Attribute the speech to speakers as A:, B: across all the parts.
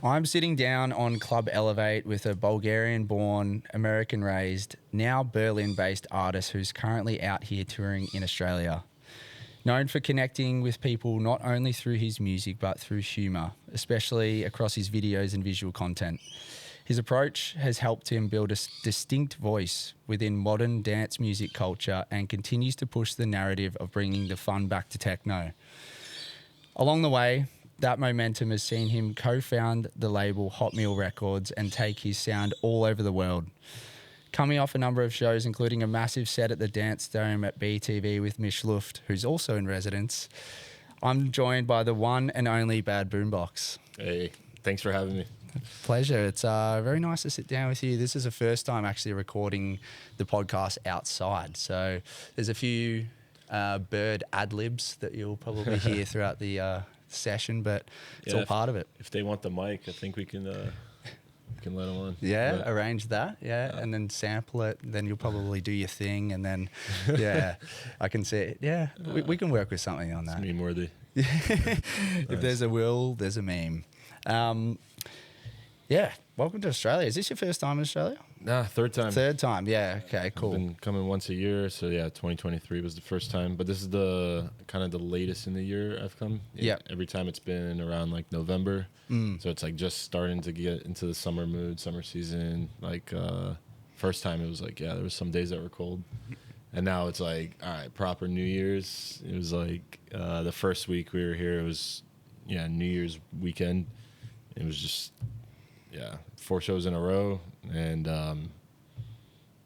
A: I'm sitting down on Club Elevate with a Bulgarian-born, American-raised, now Berlin-based artist who's currently out here touring in Australia. Known for connecting with people not only through his music but through humour, especially across his videos and visual content. His approach has helped him build a distinct voice within modern dance music culture and continues to push the narrative of bringing the fun back to techno. Along the way, that momentum has seen him co-found the label Hot Meal Records and take his sound all over the world. Coming off a number of shows, including a massive set at the Dance Dome at BTV with Mish Luft, who's also in residence, I'm joined by the one and only Bad Boombox.
B: Hey, thanks for having me.
A: Pleasure. It's very nice to sit down with you. This is the first time actually recording the podcast outside. So there's a few bird ad-libs that you'll probably hear throughout the session, but it's all part of it.
B: If they want the mic, I think we can let them on.
A: Yeah, arrange that. Yeah, and then sample it. Then you'll probably do your thing, and then I can see it. Yeah, we can work with something on that.
B: It's meme worthy.
A: If there's a will, there's a meme. Yeah, welcome to Australia. Is this your first time in Australia?
B: Nah, third time.
A: Third time, yeah. Okay, cool.
B: I've been coming once a year, so yeah, 2023 was the first time. But this is the kind of the latest in the year I've come.
A: Yeah.
B: Every time it's been around like November, so it's like just starting to get into the summer mood, summer season. Like first time it was like there was some days that were cold, and now it's like all right, proper New Year's. It was like the first week we were here. It was New Year's weekend. It was just 4 shows in a row, and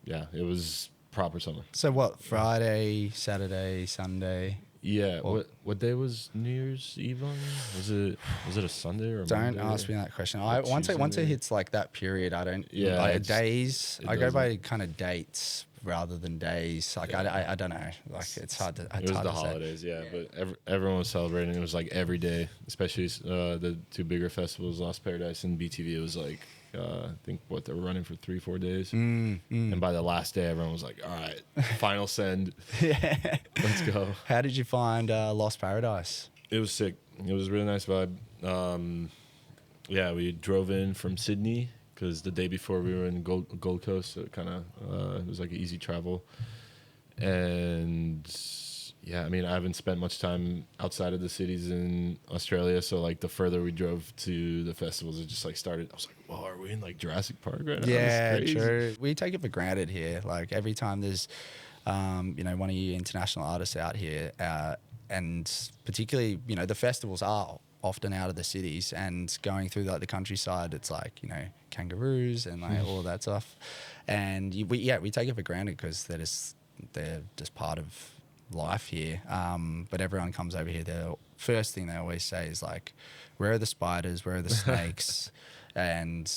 B: it was proper summer.
A: So what? Friday, Saturday, Sunday?
B: Yeah. What day was New Year's Eve on? Was it a Sunday or a
A: Don't
B: Monday?
A: ask me that question. Once it hits like that period, I don't.
B: Yeah,
A: like days. I go by kind of dates rather than days. Like I don't know. Like it's hard to.
B: It was the holidays, but everyone was celebrating. It was like every day, especially the two bigger festivals, Lost Paradise and BTV. It was like I think they were running for 3-4 days, and by the last day, everyone was like, "All right, final send, let's go."
A: How did you find Lost Paradise?
B: It was sick. It was a really nice vibe. We drove in from Sydney because the day before we were in Gold Coast, so it kind of it was like an easy travel. And I mean, I haven't spent much time outside of the cities in Australia, so like the further we drove to the festivals, it just like started. I was like, "Whoa, are we in like Jurassic Park right now?"
A: Yeah, true. We take it for granted here. Like every time there's, one of you international artists out here, and particularly, the festivals are often out of the cities, and going through like the countryside, it's like kangaroos and like all of that stuff, and we take it for granted because they're just part of life here. But everyone comes over here, the first thing they always say is like, where are the spiders, where are the snakes? And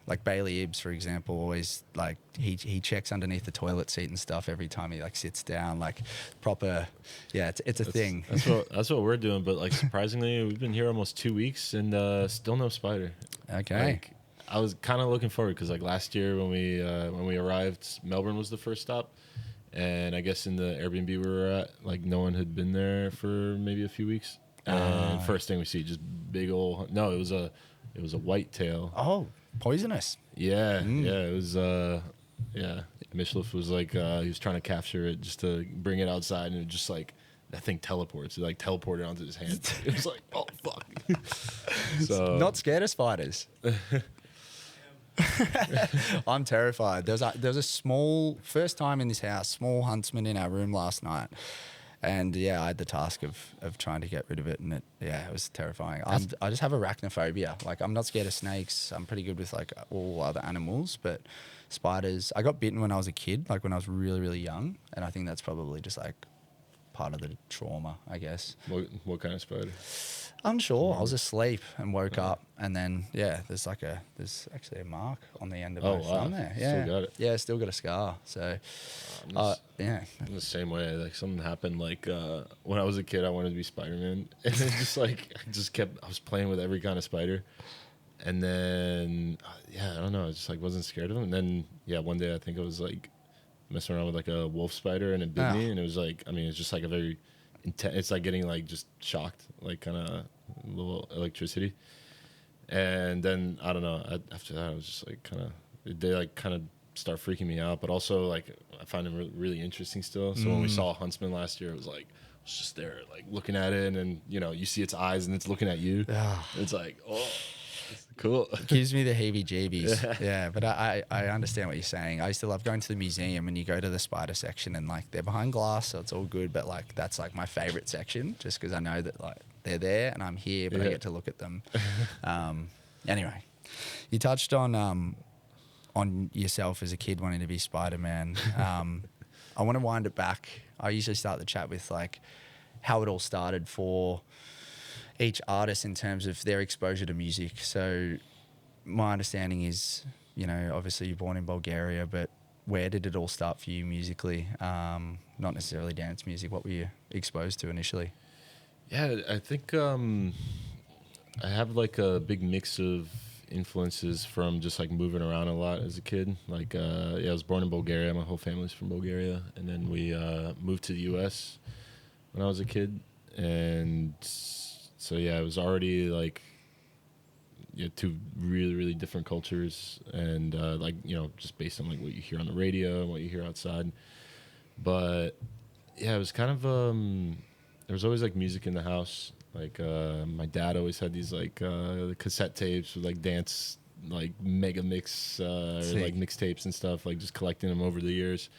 A: like Bailey Ibbs, for example, always like he checks underneath the toilet seat and stuff every time he like sits down, like proper. It's a thing.
B: That's what we're doing, but like surprisingly we've been here almost 2 weeks and still no spider.
A: Okay.
B: Like, I was kind of looking forward because like last year when we arrived, Melbourne was the first stop. And I guess in the Airbnb we were at, like no one had been there for maybe a few weeks. And first thing we see, just big old. No, it was a whitetail.
A: Oh, poisonous.
B: Yeah, it was. Michlef was like he was trying to capture it just to bring it outside, and it just like that thing teleports. It like teleported onto his hand. It was like, oh fuck. So
A: not scared of spiders. I'm terrified. There was a small, first time in this house, small huntsman in our room last night. And I had the task of trying to get rid of it, and it was terrifying. I just have arachnophobia. Like I'm not scared of snakes. I'm pretty good with like all other animals, but spiders. I got bitten when I was a kid, like when I was really, really young, and I think that's probably just like part of the trauma, I guess.
B: What kind of spider?
A: Unsure. I was asleep and woke up, and then there's actually a mark on the end of my thumb there. Yeah,
B: still got it.
A: Yeah, still got a scar. So,
B: I'm the same way. Like something happened. Like when I was a kid, I wanted to be Spider-Man, and it just like I was playing with every kind of spider, and then I don't know. I just like wasn't scared of them. And then one day I think I was like messing around with like a wolf spider, and it bit me, and it was like, I mean, it's just like a very intense. It's like getting like just shocked, like kind of little electricity. And then I don't know. After that, I was just like kind of they like kind of start freaking me out, but also like I find them really interesting still. So when we saw Huntsman last year, it was like I was just there like looking at it, and you know you see its eyes and it's looking at you. It's like, oh, it's cool.
A: It gives me the heebie-jeebies. Yeah, but I understand what you're saying. I used to love going to the museum, and you go to the spider section, and like they're behind glass, so it's all good. But like that's like my favorite section, just because I know that like they're there and I'm here, but I get to look at them. Anyway, you touched on yourself as a kid wanting to be Spider-Man. I want to wind it back. I usually start the chat with like how it all started for each artist in terms of their exposure to music. So my understanding is, you know, obviously you're born in Bulgaria, but where did it all start for you musically? Not necessarily dance music. What were you exposed to initially?
B: Yeah, I think I have like a big mix of influences from just like moving around a lot as a kid. Like, I was born in Bulgaria. My whole family's from Bulgaria, and then we moved to the U.S. when I was a kid, and so yeah, it was already like two really different cultures, and like just based on like what you hear on the radio and what you hear outside. But yeah, it was kind of there was always like music in the house. Like my dad always had these like cassette tapes with like dance like mega mix or like mixtapes and stuff, like just collecting them over the years.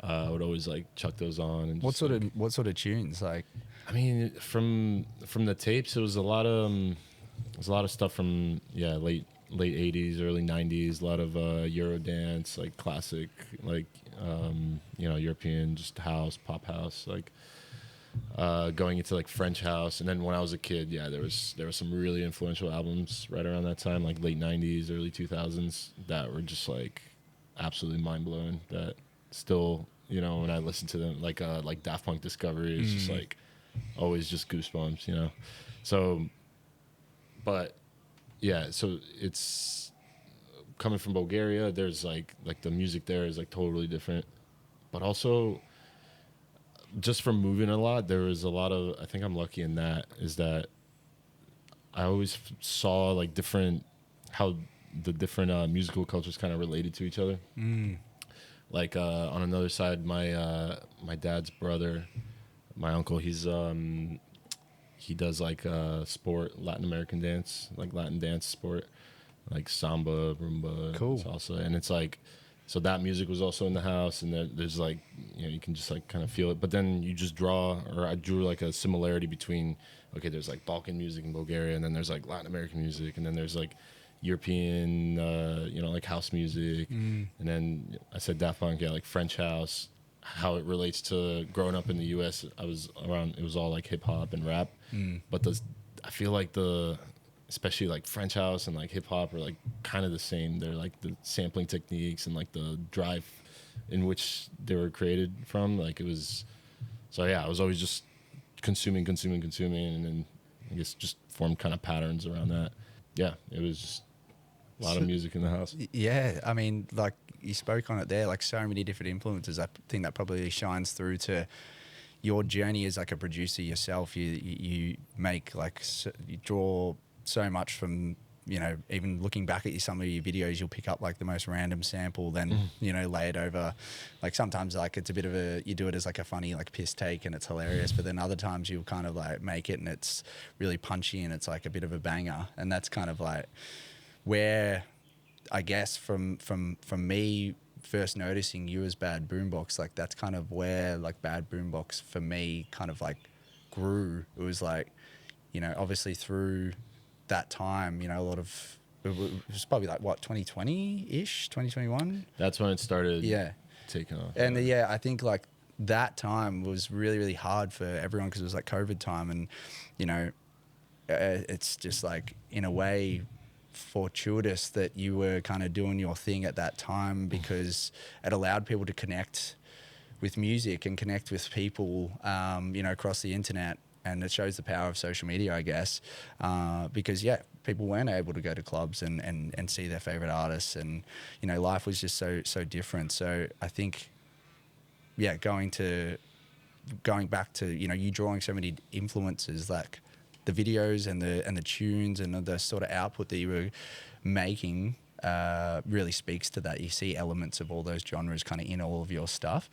B: I would always like chuck those on. And
A: what sort of tunes? Like,
B: I mean, from the tapes, it was a lot of stuff from late 80s, early 90s. A lot of Eurodance, like classic, like European, just house, pop house, like. Going into like French house, and then when I was a kid, there were some really influential albums right around that time, like late 90s, early 2000s, that were just like absolutely mind blowing. That still, when I listen to them, like Daft Punk Discovery is just like always just goosebumps, So, but yeah, so it's coming from Bulgaria. There's like the music there is like totally different, but also. Just from moving a lot, there was a lot of, I think I'm lucky in that, is that I always saw like how the different musical cultures kind of related to each other. Like on another side, my dad's brother, my uncle, he does like sport, Latin American dance, like Latin dance sport, like samba, rumba, salsa, and it's like, so that music was also in the house, and there's like, you can just like kind of feel it. But then you just I drew like a similarity between, okay, there's like Balkan music in Bulgaria, and then there's like Latin American music, and then there's like European, like house music. And then I said Daft Punk, like French house, how it relates to growing up in the U.S. I was around, it was all like hip hop and rap. But I feel like especially like French house and like hip hop are like kind of the same. They're like the sampling techniques and like the drive in which they were created from. Like it was, so yeah, I was always just consuming, and then I guess just formed kind of patterns around that. Yeah, it was just a lot of music in the house.
A: Yeah, I mean, like you spoke on it there, like so many different influences. I think that probably shines through to your journey as like a producer yourself. You make like, you draw so much from, even looking back at some of your videos, you'll pick up like the most random sample, then, lay it over. Like sometimes like it's a bit of you do it as like a funny like piss take and it's hilarious, but then other times you'll kind of like make it and it's really punchy and it's like a bit of a banger. And that's kind of like where, I guess from me first noticing you as Bad Boombox, like that's kind of where like Bad Boombox for me kind of like grew. It was like, obviously through that time, a lot of, it was probably like what, 2020-ish, 2021? That's
B: when it started taking off.
A: And I think like that time was really hard for everyone because it was like COVID time, and it's just like in a way fortuitous that you were kind of doing your thing at that time because it allowed people to connect with music and connect with people across the internet. And it shows the power of social media, I guess, because, people weren't able to go to clubs and see their favorite artists, and, life was just so different. So I think yeah, going back to, you know, you drawing so many influences, like the videos and the tunes and the sort of output that you were making really speaks to that. You see elements of all those genres kind of in all of your stuff.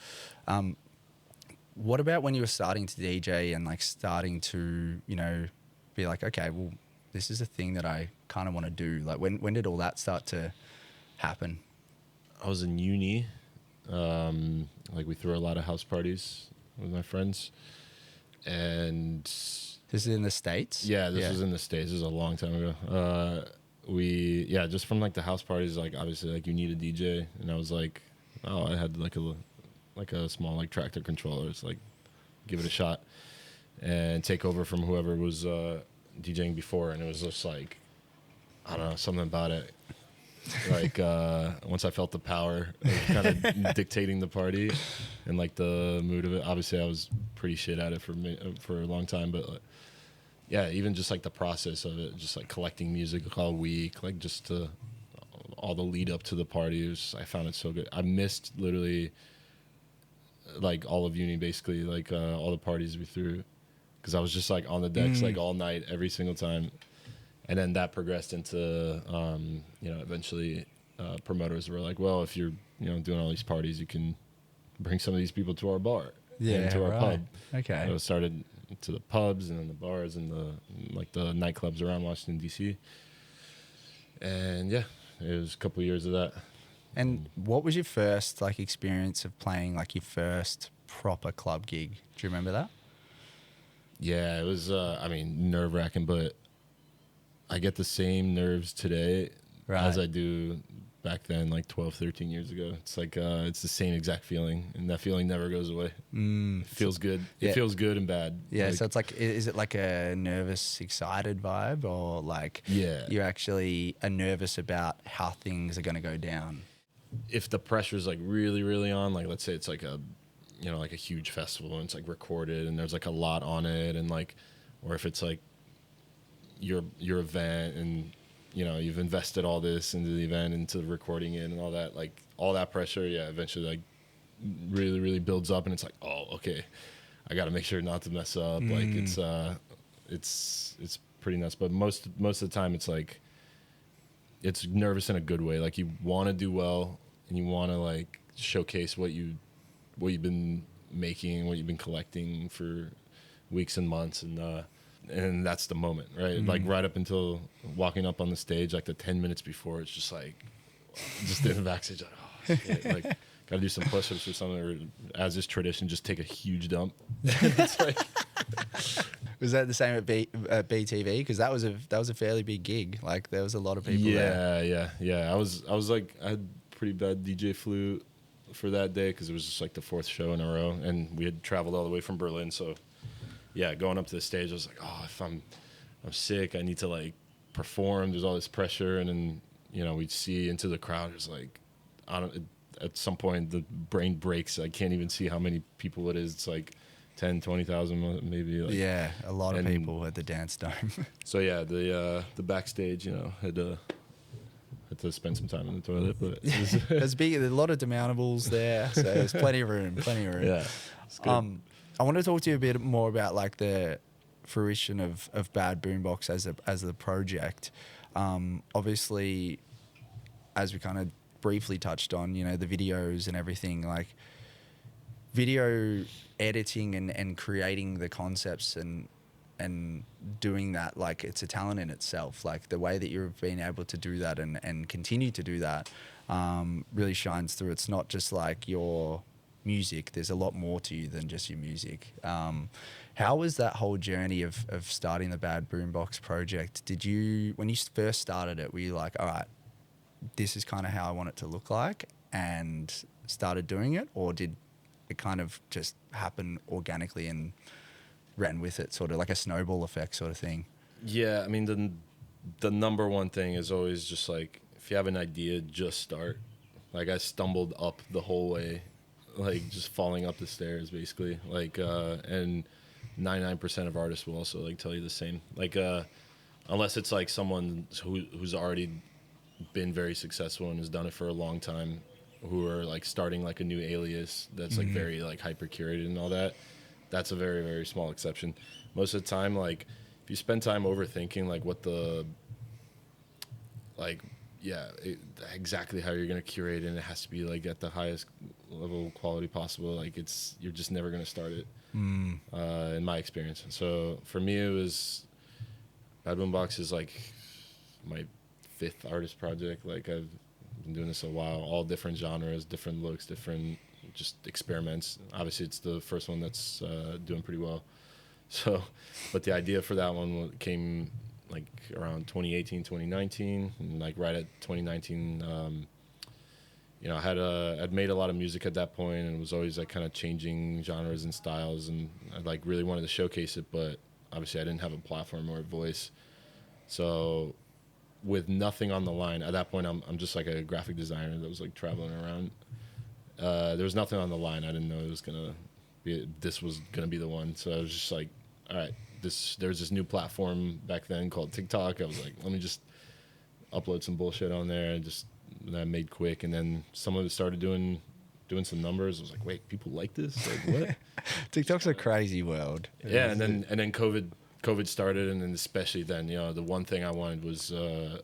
A: What about when you were starting to DJ and like starting to, you know, be like, okay, well, this is a thing that I kind of want to do. Like when did all that start to happen?
B: I was in uni. Like we threw a lot of house parties with my friends, and
A: This is in the States?
B: yeah, this was in the States. This was a long time ago. Just from like the house parties, like obviously like you need a DJ, and I was like, oh, I had like a small like tractor controller. It's like give it a shot and take over from whoever was DJing before, and it was just like, I don't know, something about it. Like once I felt the power of kind of dictating the party and like the mood of it. Obviously, I was pretty shit at it for a long time, but yeah, even just like the process of it, just like collecting music all week, like just to all the lead up to the party. I found it so good. I missed literally like all of uni, basically, like all the parties we threw, because I was just like on the decks like all night, every single time. And then that progressed into, eventually promoters were like, well, if you're, doing all these parties, you can bring some of these people to our bar, to our pub.
A: Okay.
B: So it started to the pubs and then the bars and the nightclubs around Washington, D.C. And yeah, it was a couple of years of that.
A: And what was your first like experience of playing like your first proper club gig? Do you remember that?
B: Yeah, it was, nerve wracking, but I get the same nerves today as I do back then, like 12, 13 years ago. It's like, it's the same exact feeling, and that feeling never goes away. It feels good.
A: Yeah.
B: It feels good and bad.
A: Yeah,
B: like,
A: so it's like, is it like a nervous, excited vibe, or like you actually are nervous about how things are going to go down?
B: If the pressure's like really, really on, like let's say it's like a huge festival and it's like recorded and there's like a lot on it, and like, or if it's like your event and you've invested all this into the event, into recording it and all that, like all that pressure, eventually like really, really builds up, and it's like, oh, okay, I got to make sure not to mess up. Like it's pretty nuts, but most of the time it's like, it's nervous in a good way. Like you want to do well and you want to like showcase what you've been making, what you've been collecting for weeks and months, and that's the moment, right? Like right up until walking up on the stage, like the 10 minutes before, it's just like, just in the backstage, like, oh shit, like gotta do some push-ups or something, or as is tradition, just take a huge dump. It's like,
A: was that the same at BTV? Because that was a fairly big gig. Like there was a lot of people there.
B: Yeah. I was like, I had pretty bad DJ flu for that day because it was just like the fourth show in a row, and we had traveled all the way from Berlin, so yeah, going up to the stage, I was like, oh, if I'm sick, I need to like perform. There's all this pressure, and then we'd see into the crowd. It's like, at some point the brain breaks. I can't even see how many people it is. It's like 10, 20,000 maybe. Like,
A: yeah, a lot of people at the Dance Dome.
B: So yeah, the backstage, had to spend some time in the toilet, but
A: there's a lot of demountables there, so there's plenty of room.
B: Yeah, it's good.
A: I want to talk to you a bit more about like the fruition of Bad Boombox as the project. Obviously, as we kind of briefly touched on, the videos and everything, like video editing and creating the concepts and doing that, like it's a talent in itself. Like the way that you've been able to do that and continue to do that really shines through. It's not just like your music. There's a lot more to you than just your music. How was that whole journey of starting the Bad Boombox project? When you first started it, were you like, all right, this is kind of how I want it to look like, and started doing it? Or did it kind of just happen organically and ran with it, sort of like a snowball effect sort of thing?
B: Yeah, I mean, the number one thing is always just like, if you have an idea, just start. Like I stumbled up the whole way, like just falling up the stairs basically, like and 99% of artists will also like tell you the same, like unless it's like someone who's already been very successful and has done it for a long time, who are like starting like a new alias that's like very like hyper curated and all that. That's a very, very small exception. Most of the time, like if you spend time overthinking like what the like exactly how you're gonna curate it, and it has to be like at the highest level of quality possible, like you're just never gonna start it. In my experience. So for me, it was Bad Boombox is like my 5th artist project. Like I've been doing this a while, all different genres, different looks, different just experiments. Obviously, it's the first one that's doing pretty well. So, but the idea for that one came like around 2018, 2019, and like right at 2019. I'd made a lot of music at that point and was always like kind of changing genres and styles, and I like really wanted to showcase it, but obviously I didn't have a platform or a voice. So with nothing on the line at that point, I'm just like a graphic designer that was like traveling around. There was nothing on the line. I didn't know this was gonna be the one. So I was just like, all right, there's this new platform back then called TikTok. I was like, let me just upload some bullshit on there and just. And I made quick, and then some of it started doing some numbers. I was like, wait, people like this? Like what?
A: TikTok's a crazy world.
B: Yeah, and then COVID started, and then especially then, the one thing I wanted was to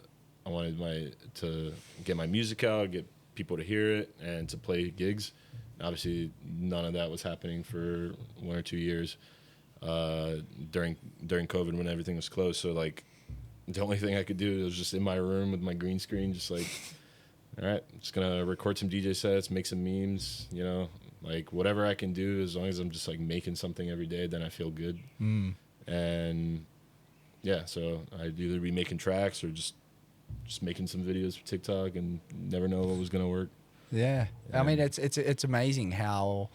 B: get my music out, get people to hear it, and to play gigs. Obviously, none of that was happening for 1 or 2 years during COVID when everything was closed. So like, the only thing I could do was just in my room with my green screen, just like. All right, I'm just gonna record some DJ sets, make some memes, like whatever I can do, as long as I'm just like making something every day, then I feel good. And yeah, so I'd either be making tracks or just making some videos for TikTok, and never know what was gonna work.
A: Yeah, I mean it's amazing how,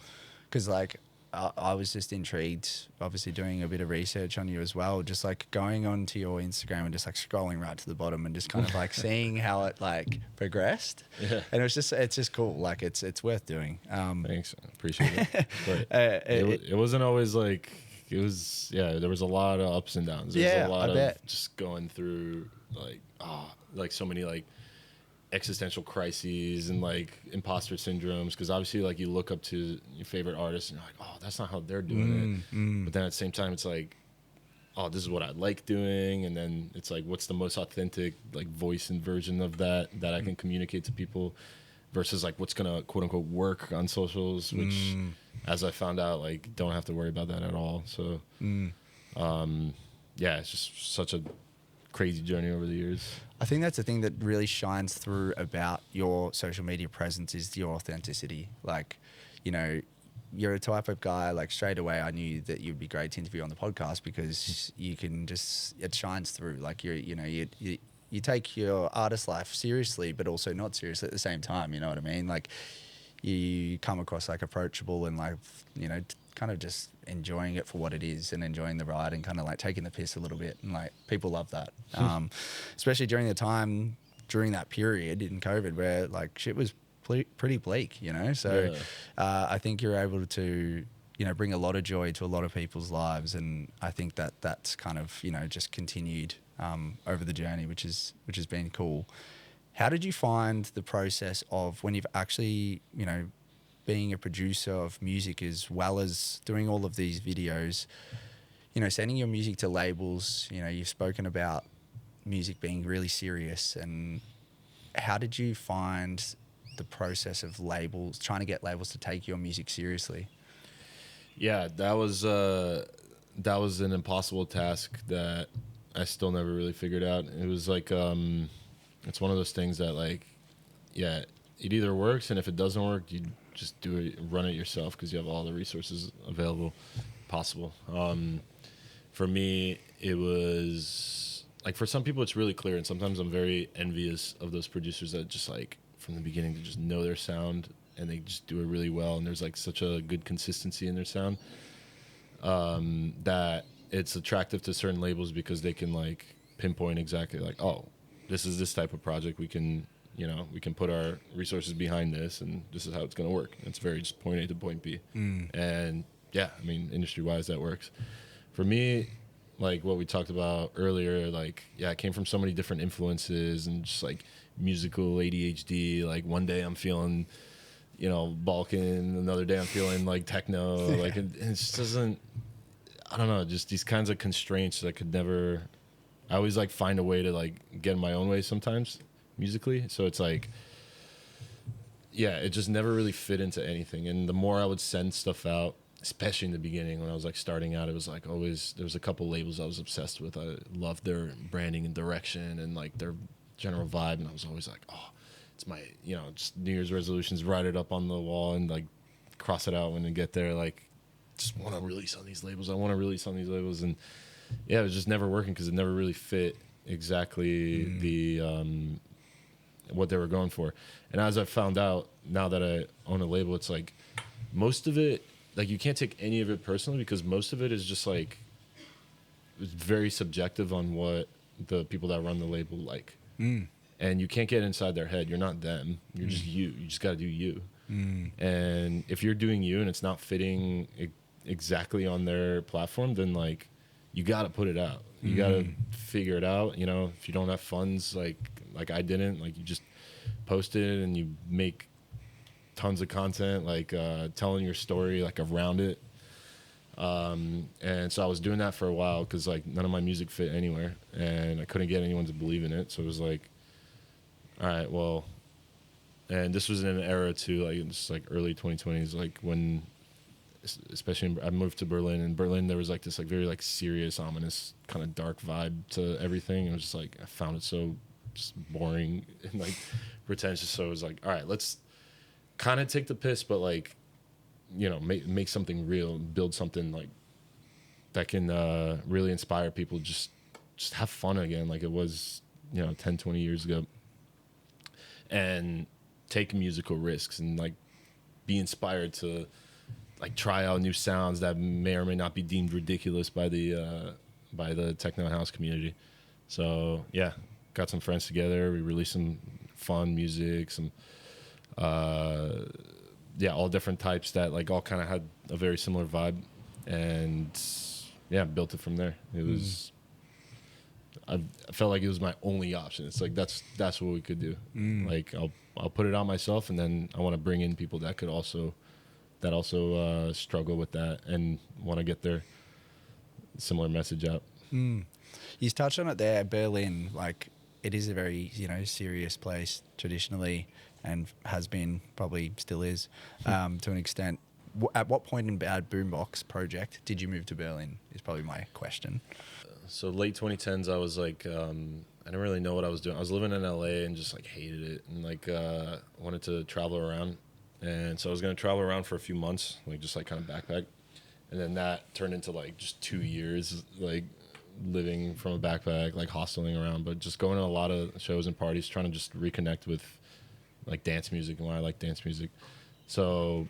A: because like I was just intrigued, obviously doing a bit of research on you as well, just like going onto your Instagram and just like scrolling right to the bottom and just kind of like seeing how it like progressed. Yeah. And it's just cool. Like it's worth doing.
B: Thanks, I appreciate it. But it wasn't always like it was. Yeah, there was a lot of ups and downs. There's a lot of just going through like so many like existential crises and like imposter syndromes, because obviously like you look up to your favorite artists and you're like, oh, that's not how they're doing it. But then at the same time it's like, oh, this is what I like doing, and then it's like, what's the most authentic like voice and version of that I can communicate to people, versus like what's gonna quote unquote work on socials, which as I found out, like don't have to worry about that at all. So yeah, it's just such a crazy journey over the years.
A: I think that's the thing that really shines through about your social media presence is your authenticity. Like, you're a type of guy, like straight away I knew that you'd be great to interview on the podcast, because you can just, it shines through. Like you take your artist life seriously, but also not seriously at the same time. You know what I mean? Like you come across like approachable and like, kind of just enjoying it for what it is and enjoying the ride and kind of like taking the piss a little bit. And like people love that, especially during that period in COVID where like shit was pretty bleak, So I think you're able to, bring a lot of joy to a lot of people's lives. And I think that's kind of, just continued over the journey, which has been cool. How did you find the process of when you've actually, being a producer of music as well as doing all of these videos, sending your music to labels, you've spoken about music being really serious, and how did you find the process of trying to get labels to take your music seriously?
B: Yeah, that was an impossible task that I still never really figured out. It was like, it's one of those things that like, yeah, it either works, and if it doesn't work, you just do it, run it yourself, because you have all the resources available possible. For me, it was like, for some people it's really clear, and sometimes I'm very envious of those producers that just like from the beginning they just know their sound and they just do it really well, and there's like such a good consistency in their sound that it's attractive to certain labels, because they can like pinpoint exactly like, oh, this is this type of project, we can put our resources behind this, and this is how it's going to work. It's very just point A to point B. And yeah, I mean, industry-wise, that works. For me, like what we talked about earlier, like, yeah, I came from so many different influences and just like musical ADHD. Like one day I'm feeling you know, Balkan. Another day I'm feeling like techno. Like it just doesn't. I don't know. Just these kinds of constraints that I could never. I always like find a way to like get in my own way sometimes musically. So it's like, yeah, it just never really fit into anything. And the more I would send stuff out, especially in the beginning when I was like starting out, it was like always, there was a couple labels I was obsessed with. I loved their branding and direction and like their general vibe. And I was always like, oh, it's my, you know, just New Year's resolutions, write it up on the wall and like cross it out when I get there. Like, just want to release on these labels. I want to release on these labels. And yeah, it was just never working because it never really fit exactly the, what they were going for. And as I found out, now that I own a label, it's like most of it, like you can't take any of it personally because most of it is just like it's very subjective on what the people that run the label like. And you can't get inside their head. You're not them. You're just you. You just got to do you. And if you're doing you and it's not fitting exactly on their platform, then like you got to put it out. You got to figure it out. You know, if you don't have funds, like I didn't, like you just post it and you make tons of content, like telling your story like around it. And so I was doing that for a while because like none of my music fit anywhere and I couldn't get anyone to believe in it. So it was like, all right, well, and this was in an era too, like it's like early 2020s, like when, especially I moved to Berlin. In Berlin, there was like this like very like serious, ominous kind of dark vibe to everything. It was just like I found it so just boring and like pretentious. So it was like, all right, let's kind of take the piss, but like, you know, make something real, build something like that can really inspire people. Just have fun again, like it was, you know, 10, 20 years ago, and take musical risks and like be inspired to like try out new sounds that may or may not be deemed ridiculous by the techno house community. So yeah, got some friends together. We released some fun music, some all different types that like all kind of had a very similar vibe, and yeah, built it from there. It was I felt like it was my only option. It's like that's what we could do. Like I'll put it on myself, and then I want to bring in people that could also struggle with that and want to get their similar message out.
A: You touched on it there, Berlin. Like it is a very, you know, serious place traditionally, and has been, probably still is, to an extent. At what point in Bad Boombox project did you move to Berlin? Is probably my question.
B: So late 2010s, I was like, I didn't really know what I was doing. I was living in LA and just like hated it, and like wanted to travel around. And so I was going to travel around for a few months, like just like kind of backpack. And then that turned into like just 2 years, like living from a backpack, like hosteling around, but just going to a lot of shows and parties, trying to just reconnect with like dance music and why I like dance music. So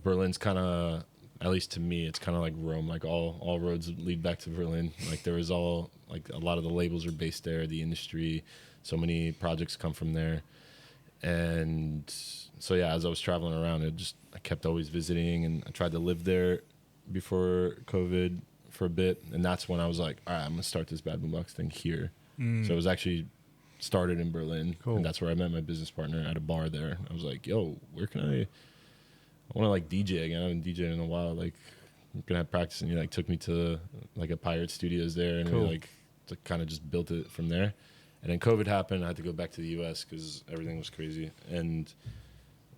B: Berlin's kind of, at least to me, it's kind of like Rome, like all roads lead back to Berlin. Like there was all, like a lot of the labels are based there, the industry, so many projects come from there. And so yeah, as I was traveling around, I kept always visiting, and I tried to live there before COVID for a bit, and that's when I was like, all right, I'm gonna start this Bad Boombox thing here. So it was actually started in Berlin, and that's where I met my business partner at a bar there. I was like, yo, where can I want to like DJ again. I haven't DJed in a while. Like I'm gonna have practice, and he like took me to like a Pirate Studios there, and we like kind of just built it from there. And then COVID happened. I had to go back to the U.S. because everything was crazy. And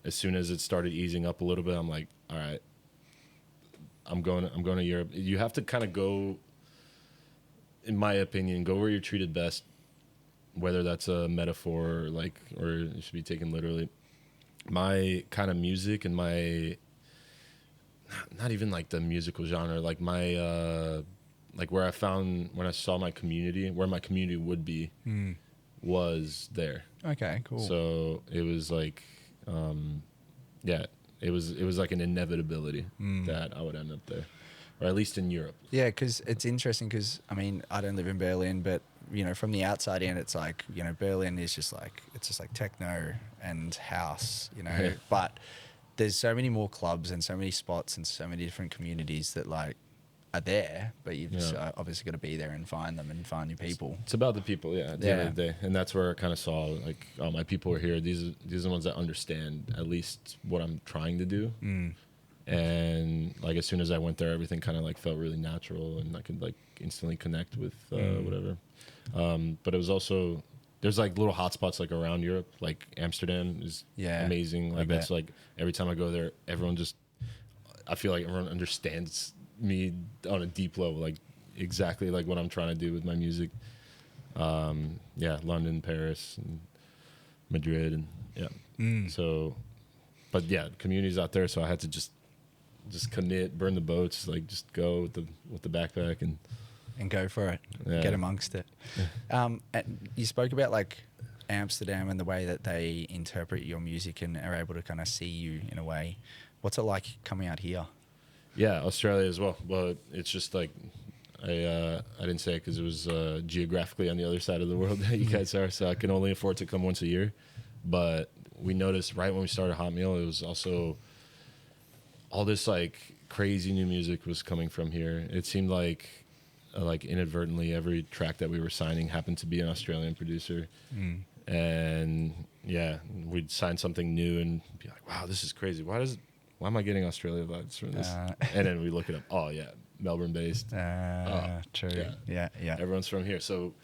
B: as soon as it started easing up a little bit, I'm like, all right, I'm going to Europe. You have to kind of go, in my opinion, go where you're treated best, whether that's a metaphor or it should be taken literally. My kind of music and my, not even like the musical genre, like my like where I found, when I saw my community, where my community would be, was there.
A: Okay, cool.
B: So it was like, it was like an inevitability that I would end up there, or at least in Europe.
A: Yeah, because it's interesting because, I mean, I don't live in Berlin, but, you know, from the outside in, it's like, you know, Berlin is just like, it's just like techno and house, you know, but there's so many more clubs and so many spots and so many different communities that like, are there, but you've just, obviously got to be there and find them and find your people.
B: It's about the people, at the end of the day. And that's where I kind of saw, like, oh, my people are here. These are the ones that understand at least what I'm trying to do. And, like, as soon as I went there, everything kind of, like, felt really natural, and I could, like, instantly connect with whatever. But it was also, there's, like, little hotspots, like, around Europe. Like, Amsterdam is amazing. Like, that's, like, every time I go there, everyone just, I feel like everyone understands me on a deep level, like, exactly, like, what I'm trying to do with my music. London, Paris, and Madrid, and, So, but, communities out there, so I had to just commit, burn the boats, like, just go with the backpack and
A: go for it. Get amongst it. And you spoke about, like, Amsterdam and the way that they interpret your music and are able to kind of see you in a way. What's it like coming out here?
B: Yeah, Australia as well. Well, it's just like, I didn't say it because it was geographically on the other side of the world that you guys are, so I can only afford to come once a year. But we noticed right when we started Hot Meal, it was also all this, like, crazy new music was coming from here. It seemed like inadvertently every track that we were signing happened to be an Australian producer. And we'd sign something new and be like, wow, this is crazy. Why am I getting Australia vibes from this? And then we look it up. Oh yeah, Melbourne based.
A: True. Yeah.
B: Everyone's from here. So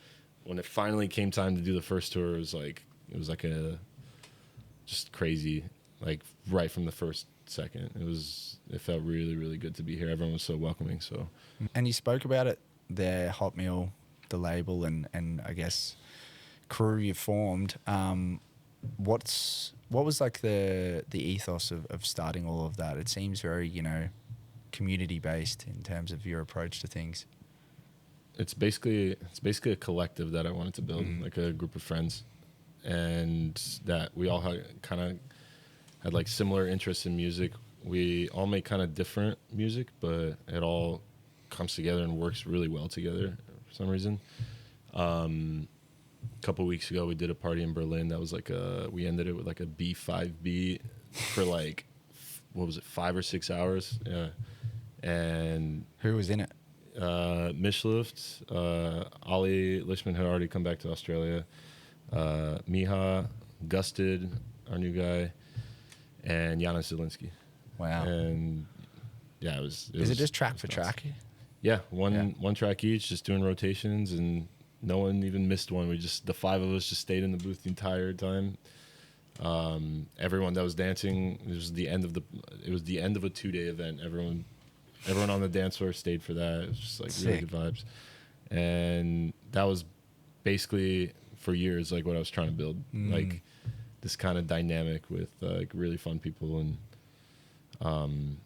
B: when it finally came time to do the first tour, it was like a just crazy, like, right from the first second. It felt really, really good to be here. Everyone was so welcoming. So,
A: and you spoke about it there, Hot Meal, the label, and I guess crew you formed. What was, like, the ethos of starting all of that? It seems very, community based in terms of your approach to things.
B: It's basically a collective that I wanted to build, like a group of friends, and that we all had like similar interests in music. We all make kind of different music, but it all comes together and works really well together for some reason. A couple weeks ago, we did a party in Berlin that was like we ended it with like a B5B for like, what was it, 5 or 6 hours? Yeah. And
A: who was in it?
B: Mishluft, Ali Lishman had already come back to Australia, Miha, Gusted, our new guy, and Yana Zielinski.
A: Wow.
B: And yeah, it was
A: it just track for track?
B: Yeah, one track each, just doing rotations, and no one even missed one. The 5 of us just stayed in the booth the entire time. Everyone that was dancing, it was the end of a 2-day event. Everyone on the dance floor stayed for that. It was just like really good vibes. And that was basically for years like what I was trying to build. Like this kind of dynamic with like really fun people, and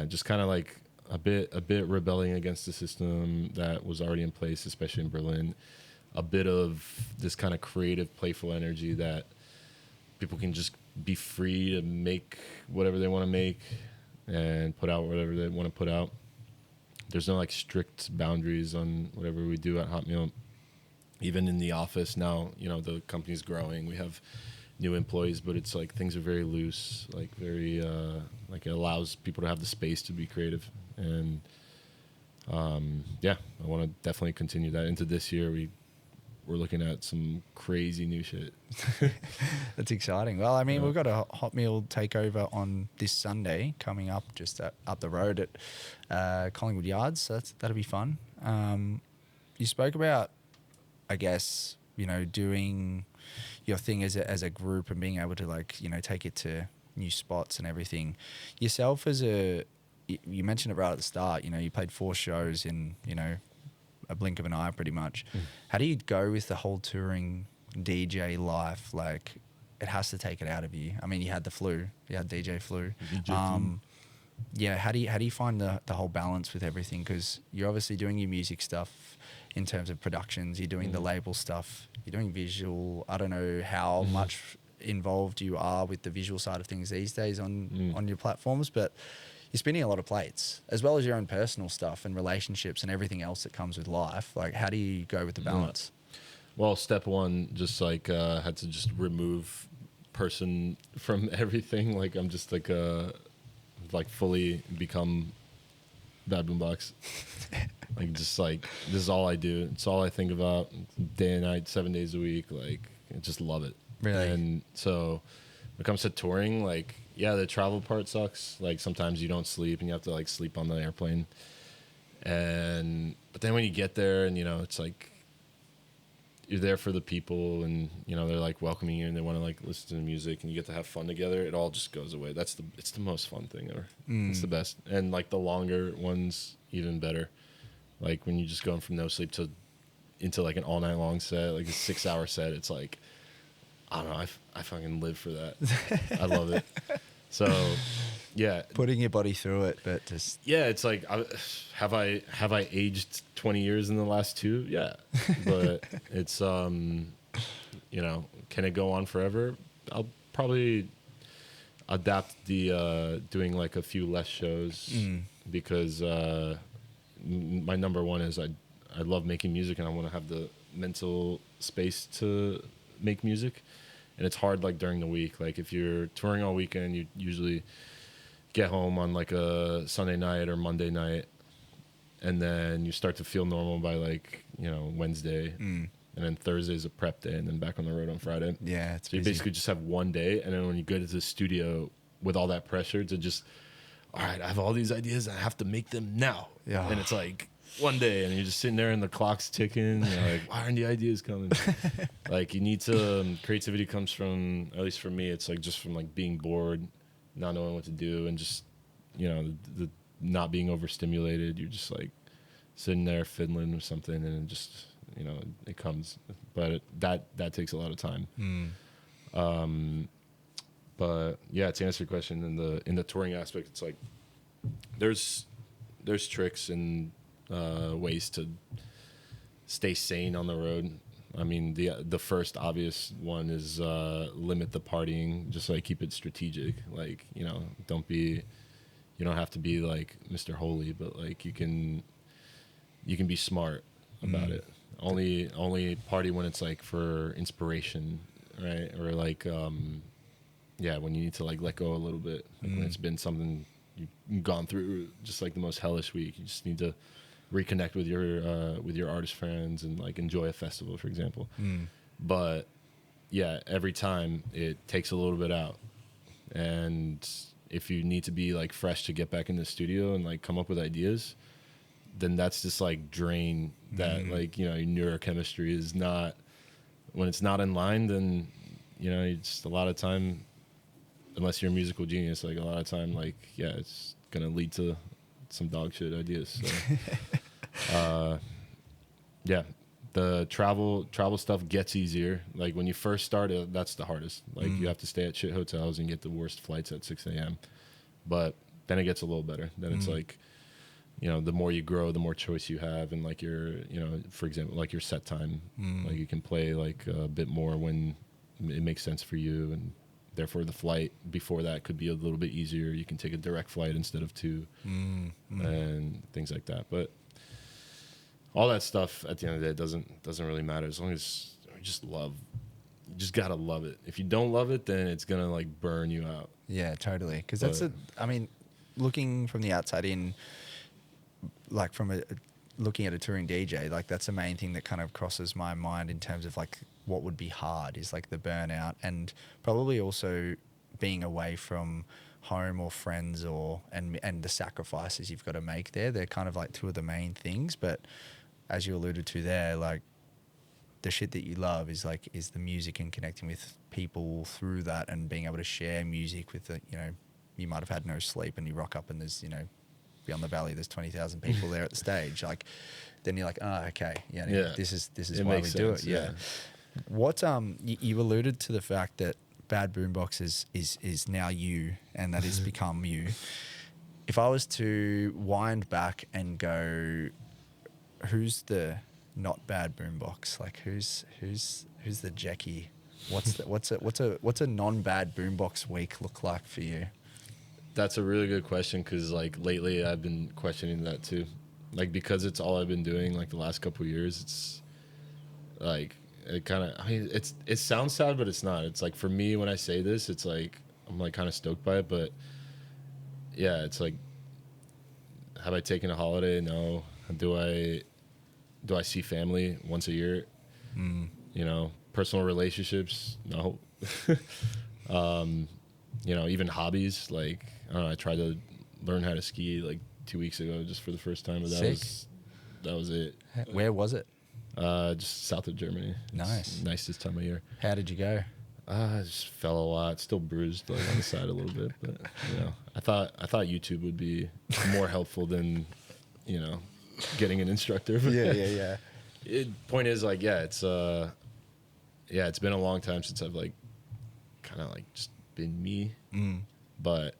B: just kind of like a bit rebelling against the system that was already in place, especially in Berlin. A bit of this kind of creative, playful energy that people can just be free to make whatever they want to make and put out whatever they want to put out. There's no like strict boundaries on whatever we do at Hot Meal. Even in the office now, the company's growing. We have new employees, but it's like things are very loose, like very like it allows people to have the space to be creative. And I want to definitely continue that into this year. We're looking at some crazy new shit.
A: That's exciting. Well, I mean, we've got a Hot Meal takeover on this Sunday coming up just up the road at Collingwood Yards. So that'll be fun. You spoke about, I guess, doing your thing as a group and being able to like, take it to new spots and everything. Yourself you mentioned it right at the start, you played 4 shows in, a blink of an eye pretty much. How do you go with the whole touring DJ life? Like, it has to take it out of you. I mean, you had the flu, you had DJ flu. How do you find the whole balance with everything? Because you're obviously doing your music stuff in terms of productions, you're doing the label stuff, you're doing visual. I don't know how much involved you are with the visual side of things these days on your platforms, but you're spinning a lot of plates, as well as your own personal stuff and relationships and everything else that comes with life. Like, how do you go with the balance?
B: Well, step one, just like had to just remove person from everything. Like, I'm just like fully become Bad Boombox. Like just like this is all I do. It's all I think about day and night, 7 days a week. Like I just love it.
A: Really?
B: And so when it comes to touring, like yeah, the travel part sucks. Like sometimes you don't sleep and you have to like sleep on the airplane. But then when you get there and it's like you're there for the people and they're like welcoming you and they want to like listen to the music and you get to have fun together, it all just goes away. It's the most fun thing ever. It's the best. And like the longer ones even better. Like when you just going from no sleep into like an all night long set, like a 6-hour set, it's like I don't know, I fucking live for that. I love it. So yeah,
A: Putting your body through it, but just
B: yeah, it's like have I aged 20 years in the last 2? Yeah, but it's can it go on forever? I'll probably adapt the doing like a few less shows because my number one is I love making music and I want to have the mental space to make music, and it's hard like during the week. Like if you're touring all weekend, you usually get home on like a Sunday night or Monday night, and then you start to feel normal by like Wednesday, and then Thursday's a prep day, and then back on the road on Friday.
A: Yeah, it's
B: so you
A: busy.
B: basically just have one day, and then when you go to the studio with all that pressure to just, all right, I have all these ideas, I have to make them now.
A: Yeah.
B: And it's like one day, and you're just sitting there, and the clock's ticking. You're like, why aren't the ideas coming? Like you need to. Creativity comes from, at least for me, it's like just from like being bored, not knowing what to do, and just the not being overstimulated. You're just like sitting there fiddling with something, and it just it comes. But that takes a lot of time. But yeah, to answer your question, in the touring aspect, it's like there's tricks and ways to stay sane on the road. I mean, the first obvious one is limit the partying. Just like keep it strategic. Like you don't have to be like Mr. Holy, but like you can be smart about it. Only party when it's like for inspiration, right? Or like when you need to like let go a little bit. Like when it's been something you've gone through, just like the most hellish week. You just need to reconnect with your artist friends and like enjoy a festival, for example. But yeah, every time it takes a little bit out, and if you need to be like fresh to get back in the studio and like come up with ideas, then that's just like drain that like your neurochemistry is not, when it's not in line, then it's a lot of time, unless you're a musical genius, like a lot of time, like it's gonna lead to some dog shit ideas. So the travel stuff gets easier. Like when you first start, that's the hardest. Like you have to stay at shit hotels and get the worst flights at 6 a.m. But then it gets a little better. Then it's like, the more you grow, the more choice you have, and like your, for example, like your set time, like you can play like a bit more when it makes sense for you, and therefore the flight before that could be a little bit easier. You can take a direct flight instead of 2, and things like that. But all that stuff at the end of the day doesn't really matter, as long as you just gotta love it. If you don't love it, then it's gonna like burn you out.
A: Yeah, totally. Because looking from the outside in, like looking at a touring DJ, like that's the main thing that kind of crosses my mind in terms of like what would be hard is like the burnout, and probably also being away from home or friends and the sacrifices you've got to make there. They're kind of like two of the main things. But as you alluded to there, like the shit that you love is the music and connecting with people through that, and being able to share music with you might have had no sleep and you rock up and there's beyond the valley there's 20,000 people there at the stage. Like then you're like, oh, okay, this is why we do it. Yeah. What you alluded to the fact that Bad Boombox is now you, and that has become you. If I was to wind back and go, who's the not Bad Boombox? Like who's the Jackie? What's a non-Bad Boombox week look like for you?
B: That's a really good question, because like lately I've been questioning that too. Like because it's all I've been doing like the last couple of years, it's like it kind of, it sounds sad, but it's not. It's like for me when I say this, it's like I'm like kind of stoked by it, but yeah, it's like have I taken a holiday? No. Do I see family once a year? You know, personal relationships? No. You know, even hobbies, like I don't know, I tried to learn how to ski like 2 weeks ago just for the first time, but
A: Sick.
B: that was it.
A: Where was it?
B: Just south of Germany.
A: Nice.
B: It's nice this time of year.
A: How did you go?
B: I just fell a lot. Still bruised like on the side a little bit, but you know, I thought YouTube would be more helpful than, you know, getting an instructor.
A: Yeah.
B: Point is, like, it's been a long time since I've like kind of like just been me. But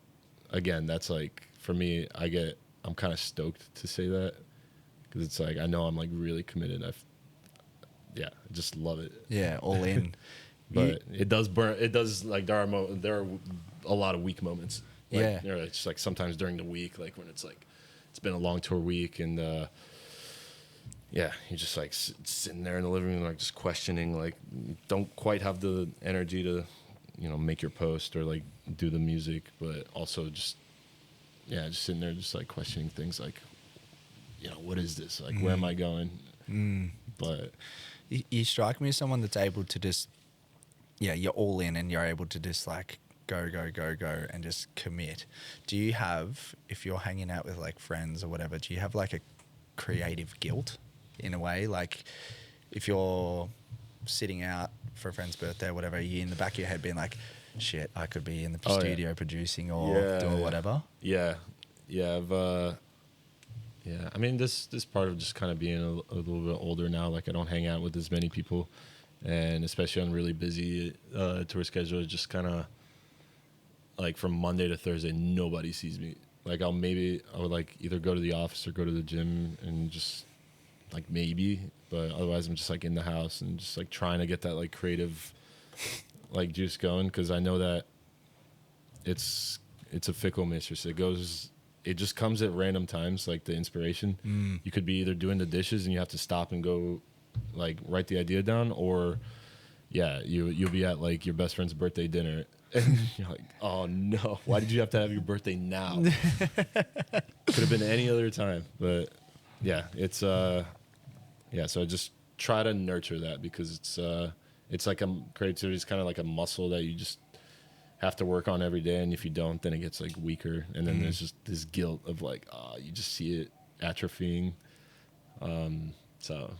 B: again, that's like for me, I'm kind of stoked to say that because it's like I know I'm like really committed. I just love it.
A: Yeah, all in.
B: But it does burn. It does, like, there are a lot of weak moments. Like,
A: Yeah.
B: you know, it's like sometimes during the week, like when it's like it's been a long tour week, and you're just like sitting there in the living room, like just questioning, like don't quite have the energy to, you know, make your post or like do the music, but also just sitting there, just like questioning things, like, you know, what is this? Like, where am I going? But
A: You strike me as someone that's able to just, you're all in and you're able to just like go and just commit. Do you have, if you're hanging out with like friends or whatever, do you have like a creative guilt in a way? Like if you're sitting out for a friend's birthday or whatever, you in the back of your head being like, shit, I could be in the studio producing or doing whatever.
B: I mean, this part of just kind of being a little bit older now, like I don't hang out with as many people, and especially on really busy tour schedule, just kind of like from Monday to Thursday, nobody sees me. Like I would like either go to the office or go to the gym and just like maybe, but otherwise I'm just like in the house and just like trying to get that like creative like juice going, because I know that it's a fickle mistress. It just comes at random times, like the inspiration. You could be either doing the dishes and you have to stop and go like write the idea down, or you'll be at like your best friend's birthday dinner and you're like, oh no, why did you have to have your birthday now? Could have been any other time. But so I just try to nurture that, because it's like creativity is kind of like a muscle that you just have to work on every day, and if you don't, then it gets like weaker, and then there's just this guilt of like, you just see it atrophying. So